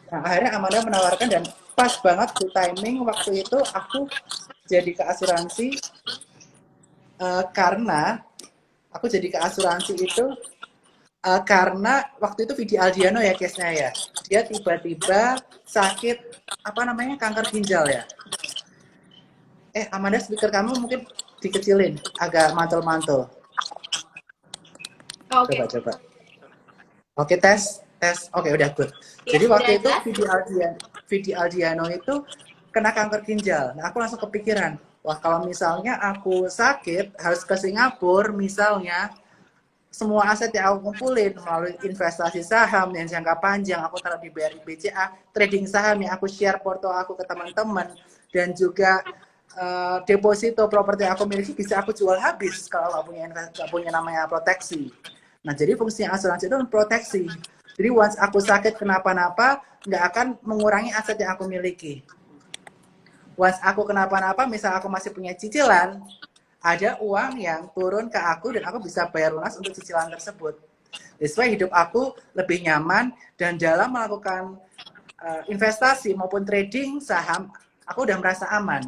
Nah akhirnya Amanda menawarkan dan pas banget di timing waktu itu aku jadi ke asuransi karena aku jadi ke asuransi itu karena waktu itu Vidi Aldiano ya case-nya ya. Dia tiba-tiba sakit apa namanya kanker ginjal ya. Amanda speaker kamu mungkin dikecilin, agak mantul-mantul.
Oke.
Coba. Oke, tes. Oke, udah good.
Ya,
Jadi waktu itu
jelas.
Vidi Aldiano itu kena kanker ginjal. Nah, aku langsung kepikiran, wah kalau misalnya aku sakit harus ke Singapura misalnya, semua aset yang aku kumpulin melalui investasi saham yang jangka panjang, aku taruh di BRI BCA, trading saham yang aku share porto aku ke teman-teman, dan juga deposito properti aku miliki bisa aku jual habis kalau nggak punya namanya proteksi. Nah, jadi fungsi asuransi itu proteksi. Jadi once aku sakit kenapa-napa, nggak akan mengurangi aset yang aku miliki. Once aku kenapa-napa, misal aku masih punya cicilan, ada uang yang turun ke aku dan aku bisa bayar lunas untuk cicilan tersebut. That's why hidup aku lebih nyaman, dan dalam melakukan investasi maupun trading saham, aku udah merasa aman.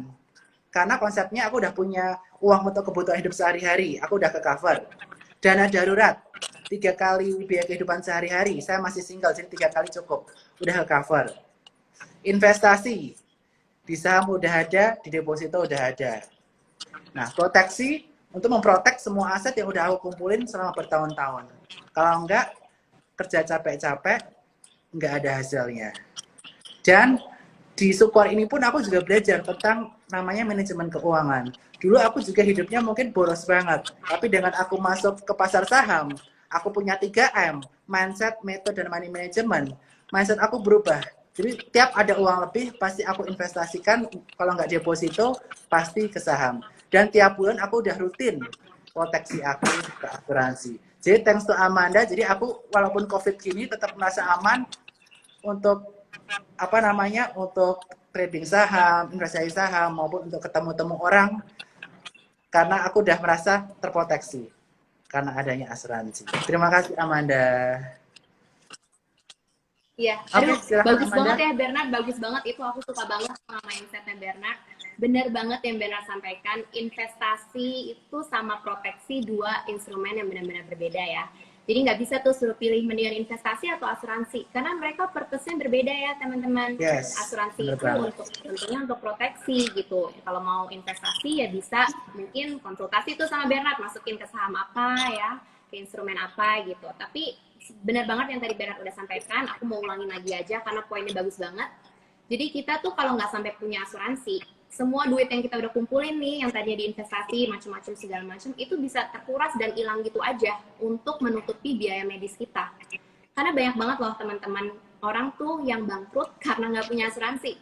Karena konsepnya aku udah punya uang untuk kebutuhan hidup sehari-hari, aku udah ke cover. Dana darurat, 3 kali biaya kehidupan sehari-hari, saya masih single, jadi 3 kali cukup, udah ke cover. Investasi, di saham udah ada, di deposito udah ada. Nah, proteksi untuk memprotek semua aset yang udah aku kumpulin selama bertahun-tahun. Kalau enggak, kerja capek-capek, enggak ada hasilnya. Dan di Sukor ini pun aku juga belajar tentang namanya manajemen keuangan. Dulu aku juga hidupnya mungkin boros banget, tapi dengan aku masuk ke pasar saham, aku punya 3M, mindset, metode, dan money management. Mindset aku berubah. Jadi tiap ada uang lebih, pasti aku investasikan, kalau nggak deposito, pasti ke saham. Dan tiap bulan aku udah rutin proteksi aku ke asuransi. Jadi thanks to Amanda, jadi aku walaupun COVID gini tetap merasa aman untuk untuk trading saham, investasi saham, maupun untuk ketemu-temu orang, karena aku udah merasa terproteksi karena adanya asuransi. Terima kasih Amanda.
Iya, bagus Amanda. Banget ya Bernard, bagus banget, itu aku suka banget sama mindsetnya Bernard. Bener banget yang Bernard sampaikan, investasi itu sama proteksi dua instrumen yang benar-benar berbeda ya. Jadi nggak bisa tuh suruh pilih mendingan investasi atau asuransi, karena mereka purpose-nya berbeda ya teman-teman.
Yes,
asuransi itu tentunya untuk proteksi gitu. Kalau mau investasi ya bisa mungkin konsultasi tuh sama Bernard, masukin ke saham apa ya, ke instrumen apa gitu. Tapi benar banget yang tadi Bernard udah sampaikan, aku mau ulangin lagi aja karena poinnya bagus banget. Jadi kita tuh kalau nggak sampai punya asuransi, semua duit yang kita udah kumpulin nih, yang tadinya diinvestasi, macam-macam segala macam, itu bisa terkuras dan hilang gitu aja untuk menutupi biaya medis kita. Karena banyak banget loh teman-teman orang tuh yang bangkrut karena nggak punya asuransi.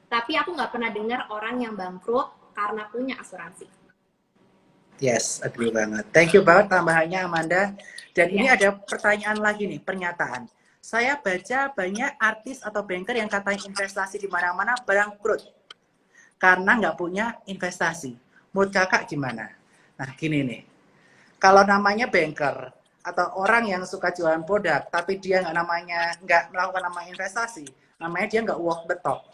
Tapi aku nggak pernah dengar orang yang bangkrut karena punya asuransi.
Yes, agree banget. Thank you banget tambahannya Amanda. Dan ini
Ya.
ada pertanyaan lagi nih, pernyataan. Saya baca banyak artis atau banker yang katanya investasi di mana-mana bangkrut karena nggak punya investasi. Menurut kakak gimana? Nah gini nih, kalau namanya banker atau orang yang suka jualan produk, tapi dia nggak melakukan namanya investasi, namanya dia nggak walk the talk.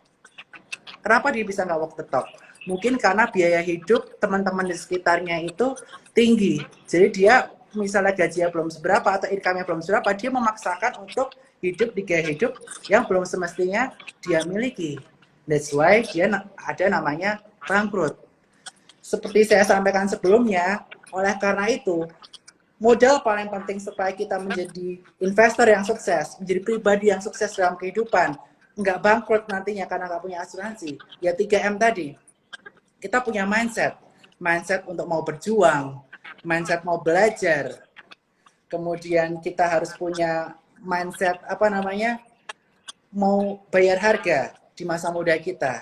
Kenapa dia bisa nggak walk the talk? Mungkin karena biaya hidup teman-teman di sekitarnya itu tinggi. Jadi dia misalnya gajinya belum seberapa atau income-nya belum seberapa, dia memaksakan untuk hidup di gaya hidup yang belum semestinya dia miliki. That's why dia ada namanya bangkrut. Seperti saya sampaikan sebelumnya, oleh karena itu, modal paling penting supaya kita menjadi investor yang sukses, menjadi pribadi yang sukses dalam kehidupan, nggak bangkrut nantinya karena nggak punya asuransi, ya 3M tadi. Kita punya mindset untuk mau berjuang, mindset mau belajar, kemudian kita harus punya mindset mau bayar harga di masa muda kita.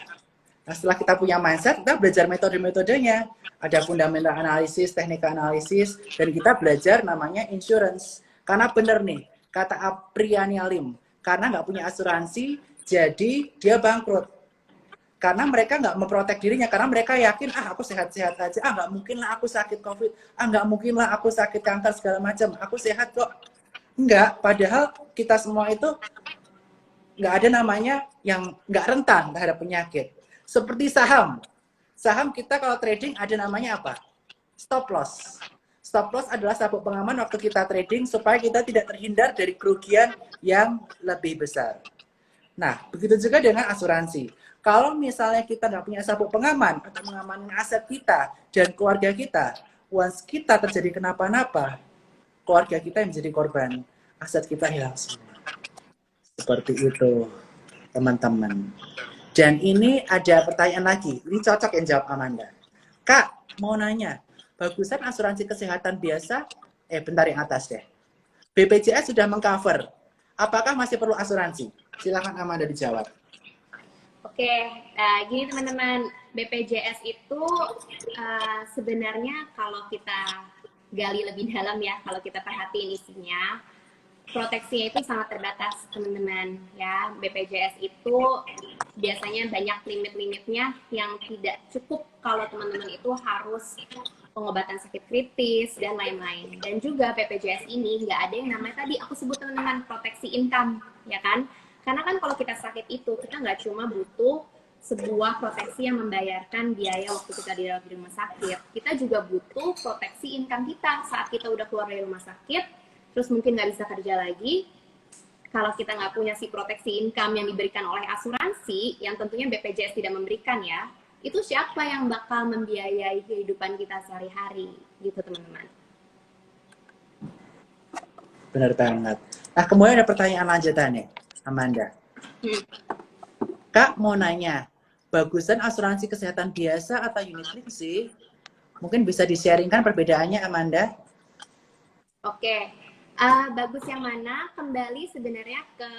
Nah, setelah kita punya mindset, kita belajar metode-metodenya. Ada fundamental analisis, teknik analisis, dan kita belajar namanya insurance. Karena benar nih, kata Apriania Lim, karena nggak punya asuransi, jadi dia bangkrut. Karena mereka nggak memprotek dirinya, karena mereka yakin, aku sehat-sehat aja, nggak mungkin lah aku sakit COVID, nggak mungkin lah aku sakit kanker segala macam, aku sehat kok. Enggak, padahal kita semua itu nggak ada namanya yang nggak rentan terhadap penyakit. Seperti saham. Saham kita kalau trading ada namanya apa? Stop loss. Stop loss adalah sabuk pengaman waktu kita trading supaya kita tidak terhindar dari kerugian yang lebih besar. Nah, begitu juga dengan asuransi. Kalau misalnya kita nggak punya sabuk pengaman untuk mengamankan aset kita dan keluarga kita, once kita terjadi kenapa-napa, keluarga kita yang menjadi korban, aset kita hilang semua. Seperti itu, teman-teman. Dan ini ada pertanyaan lagi. Ini cocok yang jawab Amanda. Kak, mau nanya, bagusan asuransi kesehatan biasa? Bentar yang atas deh. BPJS sudah mengcover. Apakah masih perlu asuransi? Silakan Amanda dijawab.
Oke, gini teman-teman, BPJS itu sebenarnya kalau kita gali lebih dalam ya, kalau kita perhatiin isinya, proteksinya itu sangat terbatas teman-teman ya. BPJS itu biasanya banyak limit-limitnya yang tidak cukup kalau teman-teman itu harus pengobatan sakit kritis dan lain-lain. Dan juga BPJS ini nggak ada yang namanya tadi aku sebut teman-teman proteksi income, ya kan? Karena kan kalau kita sakit itu kita nggak cuma butuh sebuah proteksi yang membayarkan biaya waktu kita dirawat di rumah sakit, kita juga butuh proteksi income kita saat kita udah keluar dari rumah sakit, terus mungkin nggak bisa kerja lagi. Kalau kita nggak punya si proteksi income yang diberikan oleh asuransi, yang tentunya BPJS tidak memberikan ya, itu siapa yang bakal membiayai kehidupan kita sehari-hari, gitu teman-teman.
Benar banget. Nah, kemudian ada pertanyaan lanjutannya, Amanda. Kak mau nanya, bagusan asuransi kesehatan biasa atau unit link sih? Mungkin bisa di-sharingkan perbedaannya, Amanda?
Oke, bagus yang mana? Kembali sebenarnya ke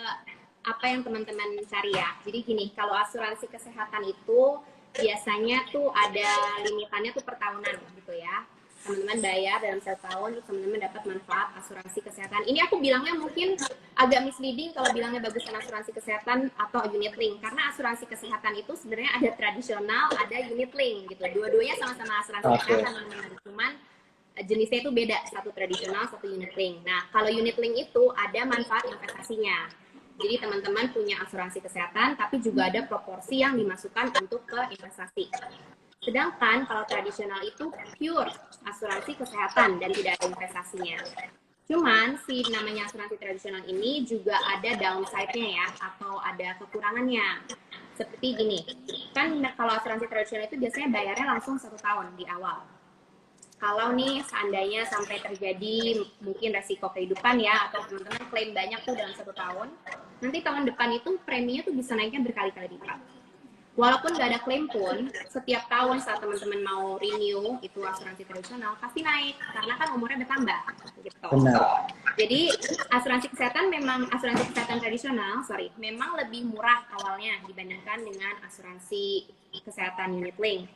apa yang teman-teman cari ya. Jadi gini, kalau asuransi kesehatan itu biasanya tuh ada limitannya tuh per tahunan gitu ya. Teman-teman bayar dalam 1 tahun, terus teman-teman dapat manfaat asuransi kesehatan. Ini aku bilangnya mungkin agak misleading kalau bilangnya bagusan asuransi kesehatan atau unit link. Karena asuransi kesehatan itu sebenarnya ada tradisional, ada unit link gitu. Dua-duanya sama-sama asuransi kesehatan teman-teman. Cuman jenisnya itu beda, satu tradisional, satu unit link. Nah, kalau unit link itu ada manfaat investasinya. Jadi teman-teman punya asuransi kesehatan, tapi juga ada proporsi yang dimasukkan untuk ke investasi. Sedangkan kalau tradisional itu pure asuransi kesehatan dan tidak ada investasinya. Cuman si namanya asuransi tradisional ini juga ada downside-nya ya, atau ada kekurangannya. Seperti gini, kan kalau asuransi tradisional itu biasanya bayarnya langsung 1 tahun di awal. Kalau nih seandainya sampai terjadi mungkin resiko kehidupan ya, atau teman-teman klaim banyak tuh dalam 1 tahun, nanti tahun depan itu preminya tuh bisa naiknya berkali-kali lipat. Walaupun nggak ada klaim pun, setiap tahun saat teman-teman mau renew itu asuransi tradisional pasti naik karena kan umurnya bertambah gitu.
Benar.
Jadi asuransi kesehatan tradisional, memang lebih murah awalnya dibandingkan dengan asuransi kesehatan unit link.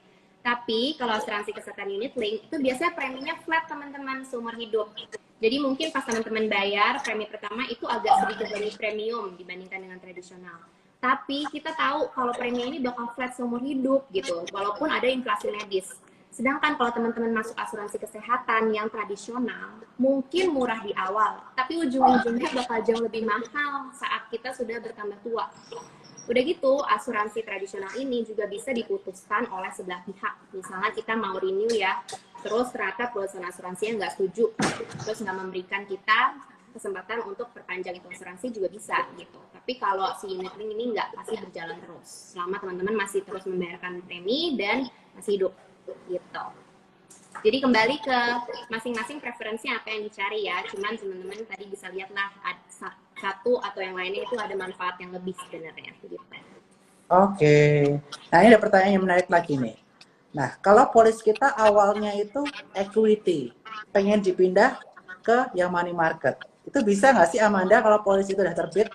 Tapi kalau asuransi kesehatan unit link itu biasanya preminya flat teman-teman seumur hidup. Jadi mungkin pas teman-teman bayar premi pertama itu agak sedikit lebih premium dibandingkan dengan tradisional. Tapi kita tahu kalau premi ini bakal flat seumur hidup gitu, walaupun ada inflasi medis. Sedangkan kalau teman-teman masuk asuransi kesehatan yang tradisional, mungkin murah di awal, tapi ujung-ujungnya bakal jauh lebih mahal saat kita sudah bertambah tua. Udah gitu, asuransi tradisional ini juga bisa diputuskan oleh sebelah pihak. Misalnya kita mau renew ya, terus ternyata perusahaan asuransinya nggak setuju, terus nggak memberikan kita kesempatan untuk perpanjang itu asuransi juga bisa gitu. Tapi kalau si unit link ini nggak, pasti berjalan terus selama teman-teman masih terus membayarkan premi dan masih hidup gitu. Jadi kembali ke masing-masing preferensinya apa yang dicari ya. Cuman teman-teman tadi bisa lihat lah satu atau yang lainnya itu ada manfaat yang lebih sebenarnya. Gitu.
Oke. Nah ini ada pertanyaan yang menarik lagi nih. Nah kalau polis kita awalnya itu equity, pengen dipindah ke yang money market, itu bisa nggak sih Amanda kalau polis itu udah terbit?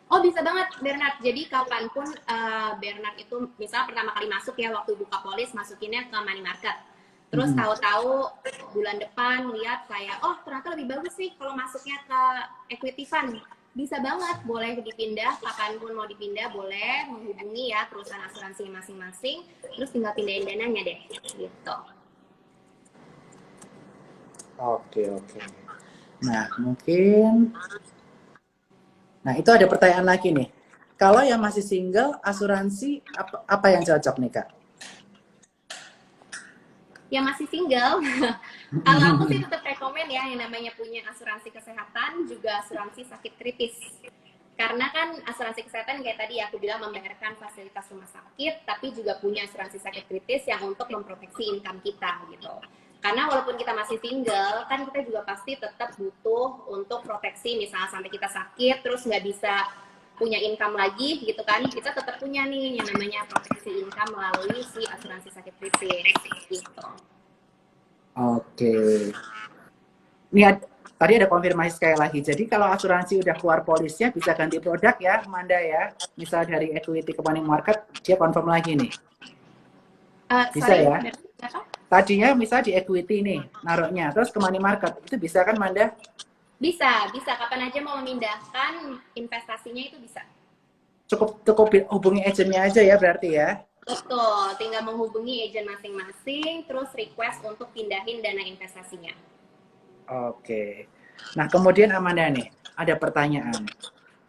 Oh bisa banget Bernard. Jadi kapanpun Bernard itu misalnya pertama kali masuk ya waktu buka polis masukinnya ke money market. Terus tahu-tahu bulan depan lihat kayak oh ternyata lebih bagus sih kalau masuknya ke equity fund. Bisa banget, boleh dipindah kapanpun mau dipindah, boleh menghubungi ya perusahaan asuransi masing-masing. Terus tinggal pindahin dananya deh, gitu.
Oke. Nah mungkin. Nah, itu ada pertanyaan lagi nih. Kalau yang masih single, asuransi apa yang cocok nih, Kak?
Yang masih single, kalau aku sih tetap rekomen ya yang namanya punya asuransi kesehatan, juga asuransi sakit kritis. Karena kan asuransi kesehatan kayak tadi aku bilang membayarkan fasilitas rumah sakit, tapi juga punya asuransi sakit kritis yang untuk memproteksi income kita gitu. Karena walaupun kita masih single, kan kita juga pasti tetap butuh untuk proteksi, misalnya sampai kita sakit, terus nggak bisa punya income lagi gitu kan, kita tetap punya nih yang namanya proteksi income melalui si asuransi sakit kritis gitu.
Oke. Ini tadi ada konfirmasi sekali lagi. Jadi kalau asuransi udah keluar polisnya, bisa ganti produk ya, Amanda ya. Misal dari equity ke money market, dia confirm lagi nih. Bisa ya? Tadinya misal di equity nih, naruhnya, terus ke money market, itu bisa kan, Manda?
Bisa. Kapan aja mau memindahkan investasinya itu bisa.
Cukup hubungi agennya aja ya berarti ya?
Betul, tinggal menghubungi agen masing-masing, terus request untuk pindahin dana investasinya.
Oke. Nah kemudian Amanda nih, ada pertanyaan.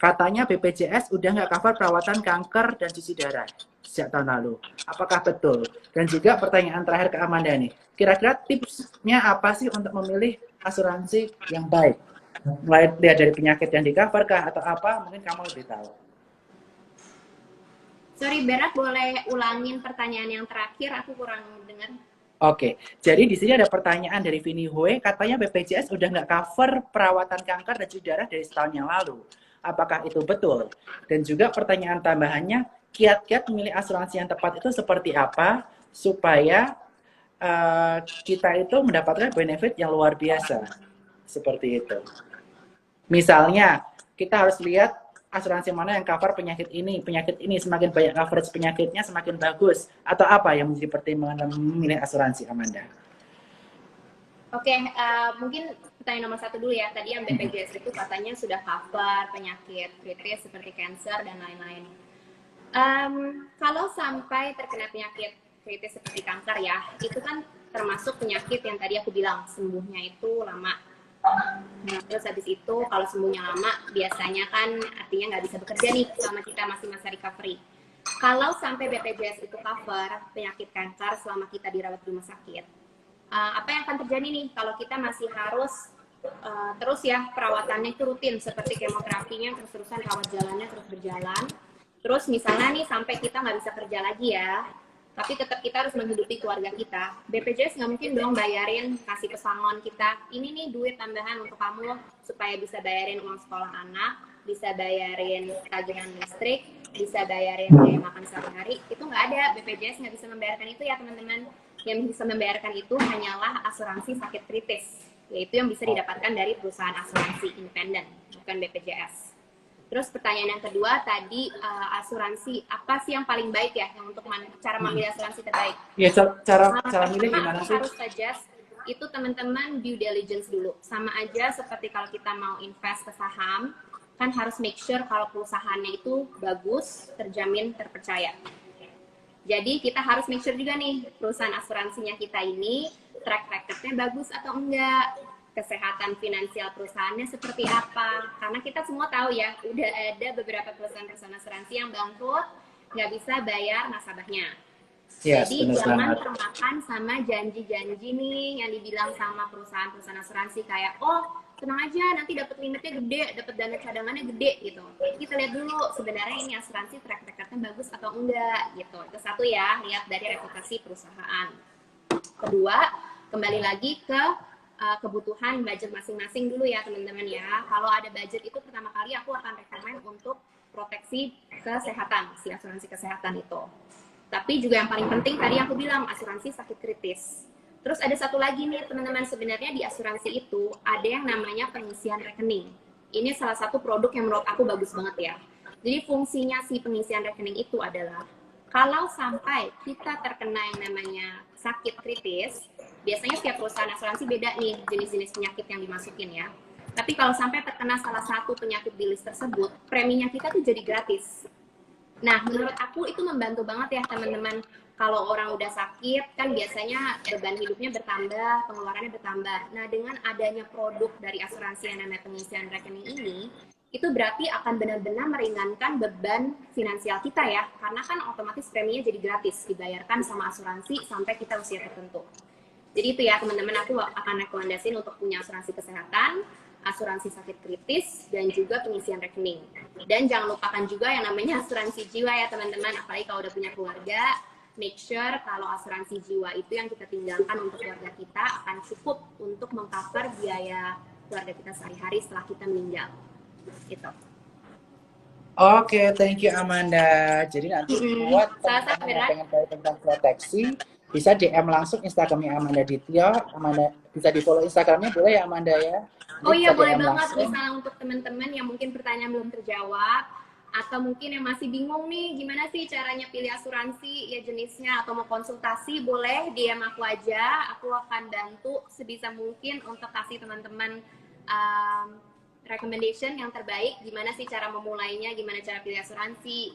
Katanya BPJS udah nggak cover perawatan kanker dan cuci darah sejak tahun lalu. Apakah betul? Dan juga pertanyaan terakhir ke Amanda nih. Kira-kira tipsnya apa sih untuk memilih asuransi yang baik? Mulai dari penyakit yang di cover kah atau apa? Mungkin kamu lebih tahu.
Sorry Berat, boleh ulangin pertanyaan yang terakhir? Aku kurang dengar.
Oke, jadi di sini ada pertanyaan dari Vini Hue. Katanya BPJS udah nggak cover perawatan kanker dan cuci darah dari setahun yang lalu. Apakah itu betul? Dan juga pertanyaan tambahannya, kiat-kiat memilih asuransi yang tepat itu seperti apa supaya kita itu mendapatkan benefit yang luar biasa seperti itu. Misalnya kita harus lihat asuransi mana yang cover penyakit ini, semakin banyak coverage penyakitnya semakin bagus, atau apa yang menjadi pertimbangan dalam memilih asuransi, Amanda?
Oke, mungkin pertanyaan nomor 1 dulu ya. Tadi yang BPJS itu katanya sudah cover penyakit kritis seperti cancer dan lain-lain. Kalau sampai terkena penyakit kritis seperti kanker ya, itu kan termasuk penyakit yang tadi aku bilang sembuhnya itu lama. Nah, terus habis itu kalau sembuhnya lama, biasanya kan artinya nggak bisa bekerja nih selama kita masih masa recovery. Kalau sampai BPJS itu cover penyakit kanker selama kita dirawat di rumah sakit, apa yang akan terjadi nih kalau kita masih harus terus ya perawatannya itu rutin seperti kemoterapinya terus-terusan, rawat jalannya terus berjalan. Terus misalnya nih sampai kita nggak bisa kerja lagi ya, tapi tetap kita harus menghidupi keluarga kita. BPJS nggak mungkin dong bayarin, kasih pesangon kita, ini nih duit tambahan untuk kamu supaya bisa bayarin uang sekolah anak, bisa bayarin tagihan listrik, bisa bayarin biaya makan sehari-hari. Itu nggak ada, BPJS nggak bisa membayarkan itu ya teman-teman. Yang bisa membayarkan itu hanyalah asuransi sakit kritis, yaitu yang bisa didapatkan dari perusahaan asuransi independen, bukan BPJS. Terus pertanyaan yang kedua tadi, asuransi apa sih yang paling baik ya, yang untuk cara memilih asuransi terbaik?
Ya, cara milih gimana sih?
Harus suggest itu teman-teman due diligence dulu. Sama aja seperti kalau kita mau invest ke saham, kan harus make sure kalau perusahaannya itu bagus, terjamin, terpercaya. Jadi kita harus make sure juga nih perusahaan asuransinya kita ini track record-nya bagus atau enggak, kesehatan finansial perusahaannya seperti apa. Karena kita semua tahu ya, udah ada beberapa perusahaan-perusahaan asuransi yang bangkrut, nggak bisa bayar nasabahnya.
Yes,
jadi jangan
banget.
termakan sama janji-janji nih yang dibilang sama perusahaan-perusahaan asuransi kayak, oh tenang aja nanti dapat limitnya gede, dapat dana cadangannya gede gitu. Kita lihat dulu sebenarnya ini asuransi track recordnya bagus atau enggak gitu. Itu satu ya, lihat dari reputasi perusahaan. Kedua, kembali lagi ke kebutuhan budget masing-masing dulu ya teman-teman ya. Kalau ada budget itu pertama kali aku akan rekomend untuk proteksi kesehatan, si asuransi kesehatan itu. Tapi juga yang paling penting tadi aku bilang asuransi sakit kritis. Terus ada satu lagi nih teman-teman, sebenarnya di asuransi itu ada yang namanya pengisian rekening. Ini salah satu produk yang menurut aku bagus banget ya. Jadi fungsinya si pengisian rekening itu adalah kalau sampai kita terkena yang namanya sakit kritis, biasanya setiap perusahaan asuransi beda nih jenis-jenis penyakit yang dimasukin ya. Tapi kalau sampai terkena salah satu penyakit di list tersebut, preminya kita tuh jadi gratis. Nah, menurut aku itu membantu banget ya teman-teman. Kalau orang udah sakit, kan biasanya beban hidupnya bertambah, pengeluarannya bertambah. Nah, dengan adanya produk dari asuransi yang namanya pengisian rekening ini, itu berarti akan benar-benar meringankan beban finansial kita ya. Karena kan otomatis preminya jadi gratis, dibayarkan sama asuransi sampai kita usia tertentu. Jadi itu ya teman-teman, aku akan rekomendasiin untuk punya asuransi kesehatan, asuransi sakit kritis, dan juga pengisian rekening. Dan jangan lupakan juga yang namanya asuransi jiwa ya teman-teman, apalagi kalau udah punya keluarga, make sure kalau asuransi jiwa itu yang kita tinggalkan untuk keluarga kita akan cukup untuk mengcover biaya keluarga kita sehari-hari setelah kita meninggal. Gitu.
Oke, thank you Amanda. Jadi nanti buat teman-teman yang pengen tahu tentang proteksi, bisa DM langsung Instagramnya Amanda Ditya. Amanda bisa di follow Instagramnya boleh ya Amanda ya?
Oh iya boleh banget, misalnya untuk teman-teman yang mungkin pertanyaan belum terjawab atau mungkin yang masih bingung nih gimana sih caranya pilih asuransi ya jenisnya atau mau konsultasi, boleh DM aku aja, aku akan bantu sebisa mungkin untuk kasih teman-teman recommendation yang terbaik, gimana sih cara memulainya, gimana cara pilih asuransi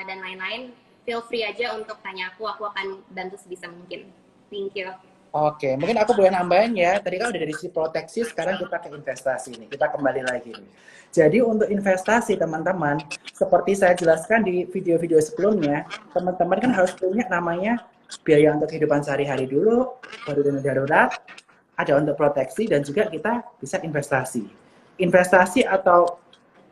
dan lain-lain. Feel free aja untuk tanya aku akan bantu sebisa mungkin. Thank you.
Oke, mungkin aku boleh nambahin ya. Tadi kan udah dari sisi proteksi, sekarang kita ke investasi nih. Kita kembali lagi nih. Jadi untuk investasi teman-teman, seperti saya jelaskan di video-video sebelumnya, teman-teman kan harus punya namanya biaya untuk kehidupan sehari-hari dulu, baru dana darurat, ada untuk proteksi, dan juga kita bisa investasi. Investasi atau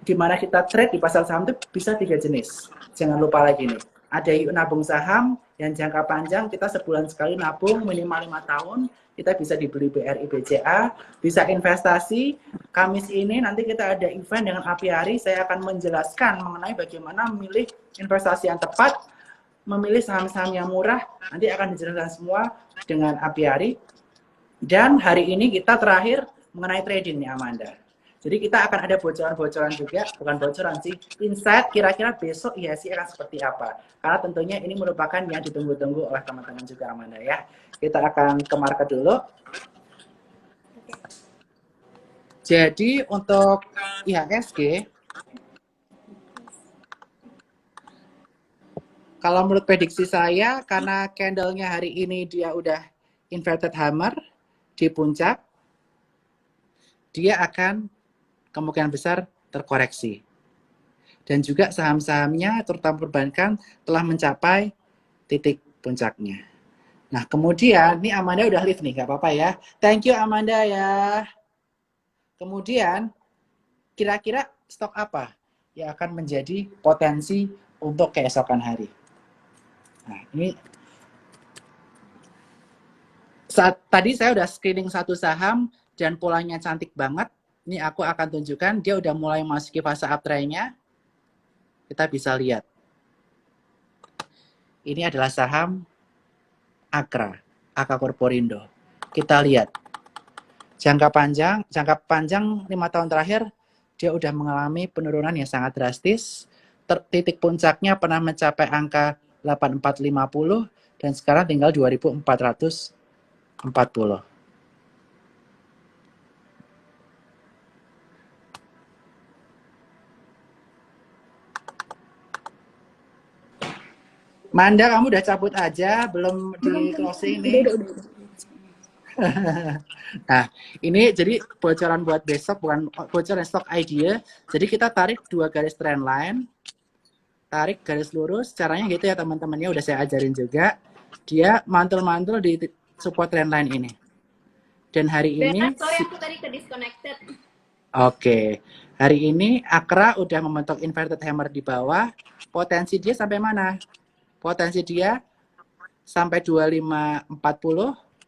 di mana kita trade di pasar saham itu bisa 3 jenis. Jangan lupa lagi nih. Ada yuk nabung saham yang jangka panjang, kita sebulan sekali nabung minimal 5 tahun, kita bisa dibeli BRI BCA, bisa investasi. Kamis ini nanti kita ada event dengan Apiari, saya akan menjelaskan mengenai bagaimana memilih investasi yang tepat, memilih saham-saham yang murah, nanti akan dijelaskan semua dengan Apiari. Dan hari ini kita terakhir mengenai trading nih Amanda. Jadi kita akan ada bocoran-bocoran juga, bukan bocoran sih, insight kira-kira besok IHSG akan seperti apa. Karena tentunya ini merupakan yang ditunggu-tunggu oleh teman-teman juga Amanda ya. Kita akan ke market dulu. Jadi untuk IHSG, kalau menurut prediksi saya, karena candle-nya hari ini dia udah inverted hammer di puncak, dia akan kemungkinan besar terkoreksi. Dan juga saham-sahamnya terutama perbankan telah mencapai titik puncaknya. Nah kemudian, ini Amanda udah live nih, gak apa-apa ya. Thank you Amanda ya. Kemudian, kira-kira stok apa yang akan menjadi potensi untuk keesokan hari? Nah ini Tadi saya udah screening satu saham dan polanya cantik banget. Ini aku akan tunjukkan, dia udah mulai masuki fase uptrend-nya. Kita bisa lihat. Ini adalah saham Akra, Aka Korporindo. Kita lihat. Jangka panjang 5 tahun terakhir, dia udah mengalami penurunan yang sangat drastis. Titik puncaknya pernah mencapai angka 8450 dan sekarang tinggal 2440. Manda, kamu udah cabut aja, belum di closing nih. Nah, ini jadi bocoran buat besok, bukan bocoran stock idea. Jadi kita tarik 2 garis trend line, tarik garis lurus. Caranya gitu ya teman-temannya, udah saya ajarin juga. Dia mantul-mantul di support trend line ini. Dan hari ini,
sorry aku tadi ke disconnected.
Oke, hari ini Akra udah membentuk inverted hammer di bawah. Potensi dia sampai mana? Potensi dia sampai 2540,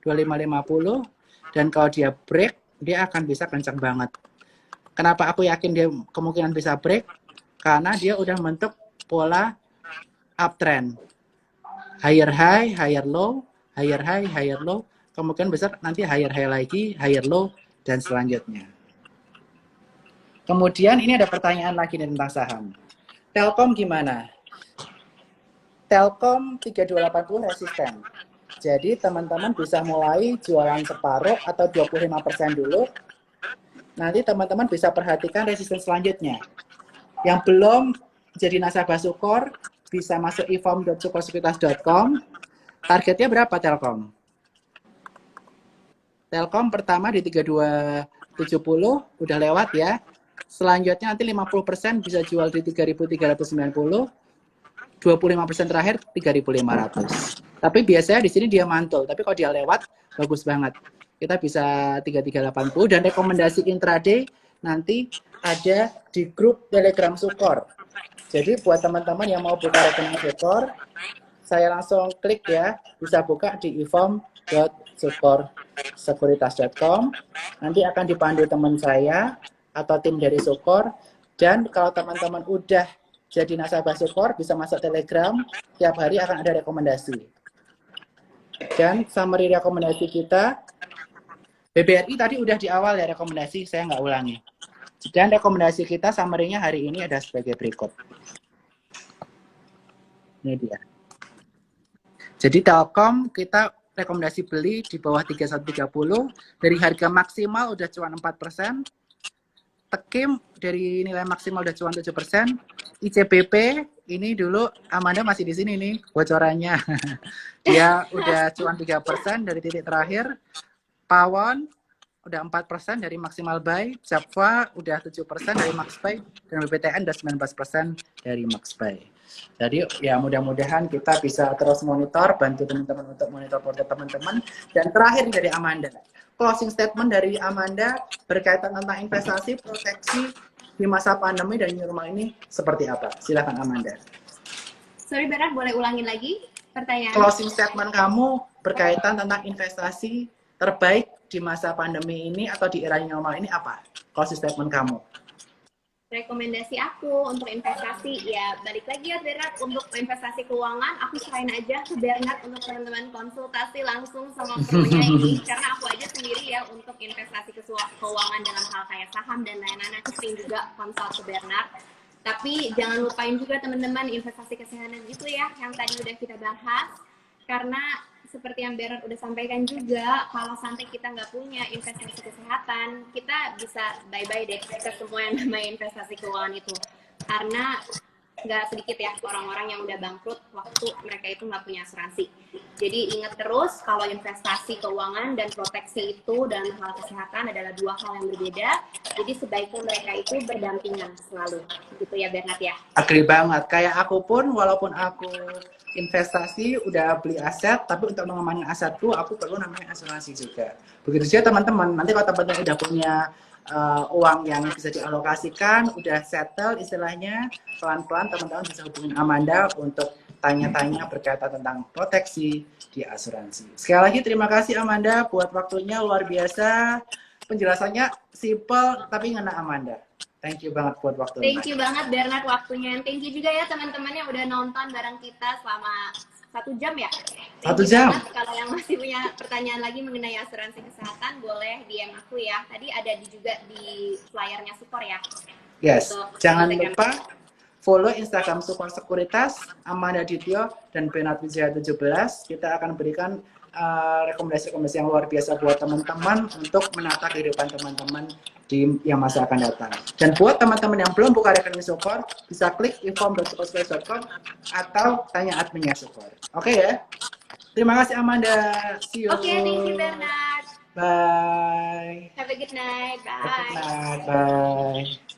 2550, dan kalau dia break, dia akan bisa kencang banget. Kenapa aku yakin dia kemungkinan bisa break? Karena dia udah membentuk pola uptrend. Higher high, higher low, higher high, higher low. Kemungkinan besar nanti higher high lagi, higher low, dan selanjutnya. Kemudian ini ada pertanyaan lagi tentang saham. Telkom gimana? Telkom 3280 resisten. Jadi teman-teman bisa mulai jualan separuh atau 25% dulu. Nanti teman-teman bisa perhatikan resisten selanjutnya. Yang belum jadi nasabah Sukor bisa masuk eform.sukorsekuritas.com. Targetnya berapa Telkom? Telkom pertama di 3270 udah lewat ya. Selanjutnya nanti 50% bisa jual di 3390. 25% terakhir 3.500. Tapi biasanya di sini dia mantul. Tapi kalau dia lewat, bagus banget. Kita bisa 3380. Dan rekomendasi intraday nanti ada di grup Telegram Sukor. Jadi buat teman-teman yang mau buka rekening Sukor, saya langsung klik ya. Bisa buka di eform.sukorsekuritas.com. Nanti akan dipandu teman saya atau tim dari Sukor. Dan kalau teman-teman udah jadi nasabah Sukor, bisa masuk Telegram, tiap hari akan ada rekomendasi. Dan summary rekomendasi kita, BBRI tadi udah di awal ya rekomendasi, saya nggak ulangi. Dan rekomendasi kita summary-nya hari ini ada sebagai berikut. Ini dia. Jadi Telkom kita rekomendasi beli di bawah 3130, dari harga maksimal udah cuan 4%, Tekim dari nilai maksimal udah cuan 7%. ICBP ini dulu Amanda masih di sini nih bocorannya. Dia udah cuan 3% dari titik terakhir. Pawon udah 4% dari maksimal buy. Japfa udah 7% dari max buy. Dan BPTN udah 19% dari max buy. Jadi ya mudah-mudahan kita bisa terus monitor, bantu teman-teman untuk monitor portfolio teman-teman. Dan terakhir dari Amanda, closing statement dari Amanda berkaitan tentang investasi, proteksi di masa pandemi dan new normal ini seperti apa? Silakan Amanda.
Sorry Berat, boleh ulangin lagi pertanyaan?
Closing statement kamu berkaitan tentang investasi terbaik di masa pandemi ini atau di era new normal ini apa? Closing statement kamu.
Rekomendasi aku untuk investasi, ya balik lagi ya Bernard, untuk investasi keuangan aku serahin aja ke Bernard untuk teman-teman konsultasi langsung sama pronya ini, karena aku aja sendiri ya untuk investasi keuangan dalam hal kayak saham dan lain-lain aku sering juga konsul ke Bernard. Tapi jangan lupain juga teman-teman investasi kesehatan itu ya yang tadi udah kita bahas, karena seperti yang Bernard udah sampaikan juga, kalau sampai kita nggak punya investasi kesehatan, kita bisa bye-bye deh ke semua yang namanya investasi keuangan itu. Karena nggak sedikit ya orang-orang yang udah bangkrut waktu mereka itu nggak punya asuransi. Jadi ingat terus kalau investasi keuangan dan proteksi itu dan hal kesehatan adalah dua hal yang berbeda. Jadi sebaiknya mereka itu berdampingan selalu. Gitu ya Bernard ya.
Agree banget. Kayak aku pun walaupun aku investasi udah beli aset, tapi untuk mengembangkan asetku aku perlu namanya asuransi juga. Begitu juga teman-teman. Nanti kalau teman-teman udah punya uang yang bisa dialokasikan, udah settle istilahnya, pelan-pelan teman-teman bisa hubungin Amanda untuk tanya-tanya berkaitan tentang proteksi di asuransi. Sekali lagi terima kasih Amanda buat waktunya, luar biasa. Penjelasannya simple tapi ngena Amanda. Thank you banget buat waktunya.
Thank you banget Bernard waktunya. Thank you juga ya teman-teman yang udah nonton bareng kita selama 1 jam ya. Thank
1
you
jam.
banget. Kalau yang masih punya pertanyaan lagi mengenai asuransi kesehatan boleh DM aku ya. Tadi ada juga di flyernya Sukor ya.
Yes,
Untuk
jangan
Instagram.
lupa follow Instagram Sukor Sekuritas, Amanda Dityo, dan Bernard Wijaya 17. Kita akan berikan rekomendasi-rekomendasi yang luar biasa buat teman-teman untuk menata kehidupan teman-teman di yang masa akan datang. Dan buat teman-teman yang belum buka rekening Sukor, bisa klik inform.sukorspace.com atau tanya adminnya Sukor. Oke ya? Terima kasih Amanda. See you.
Oke, thank you Bernard.
Bye.
Have a good night.
Good
Bye.
night. Bye.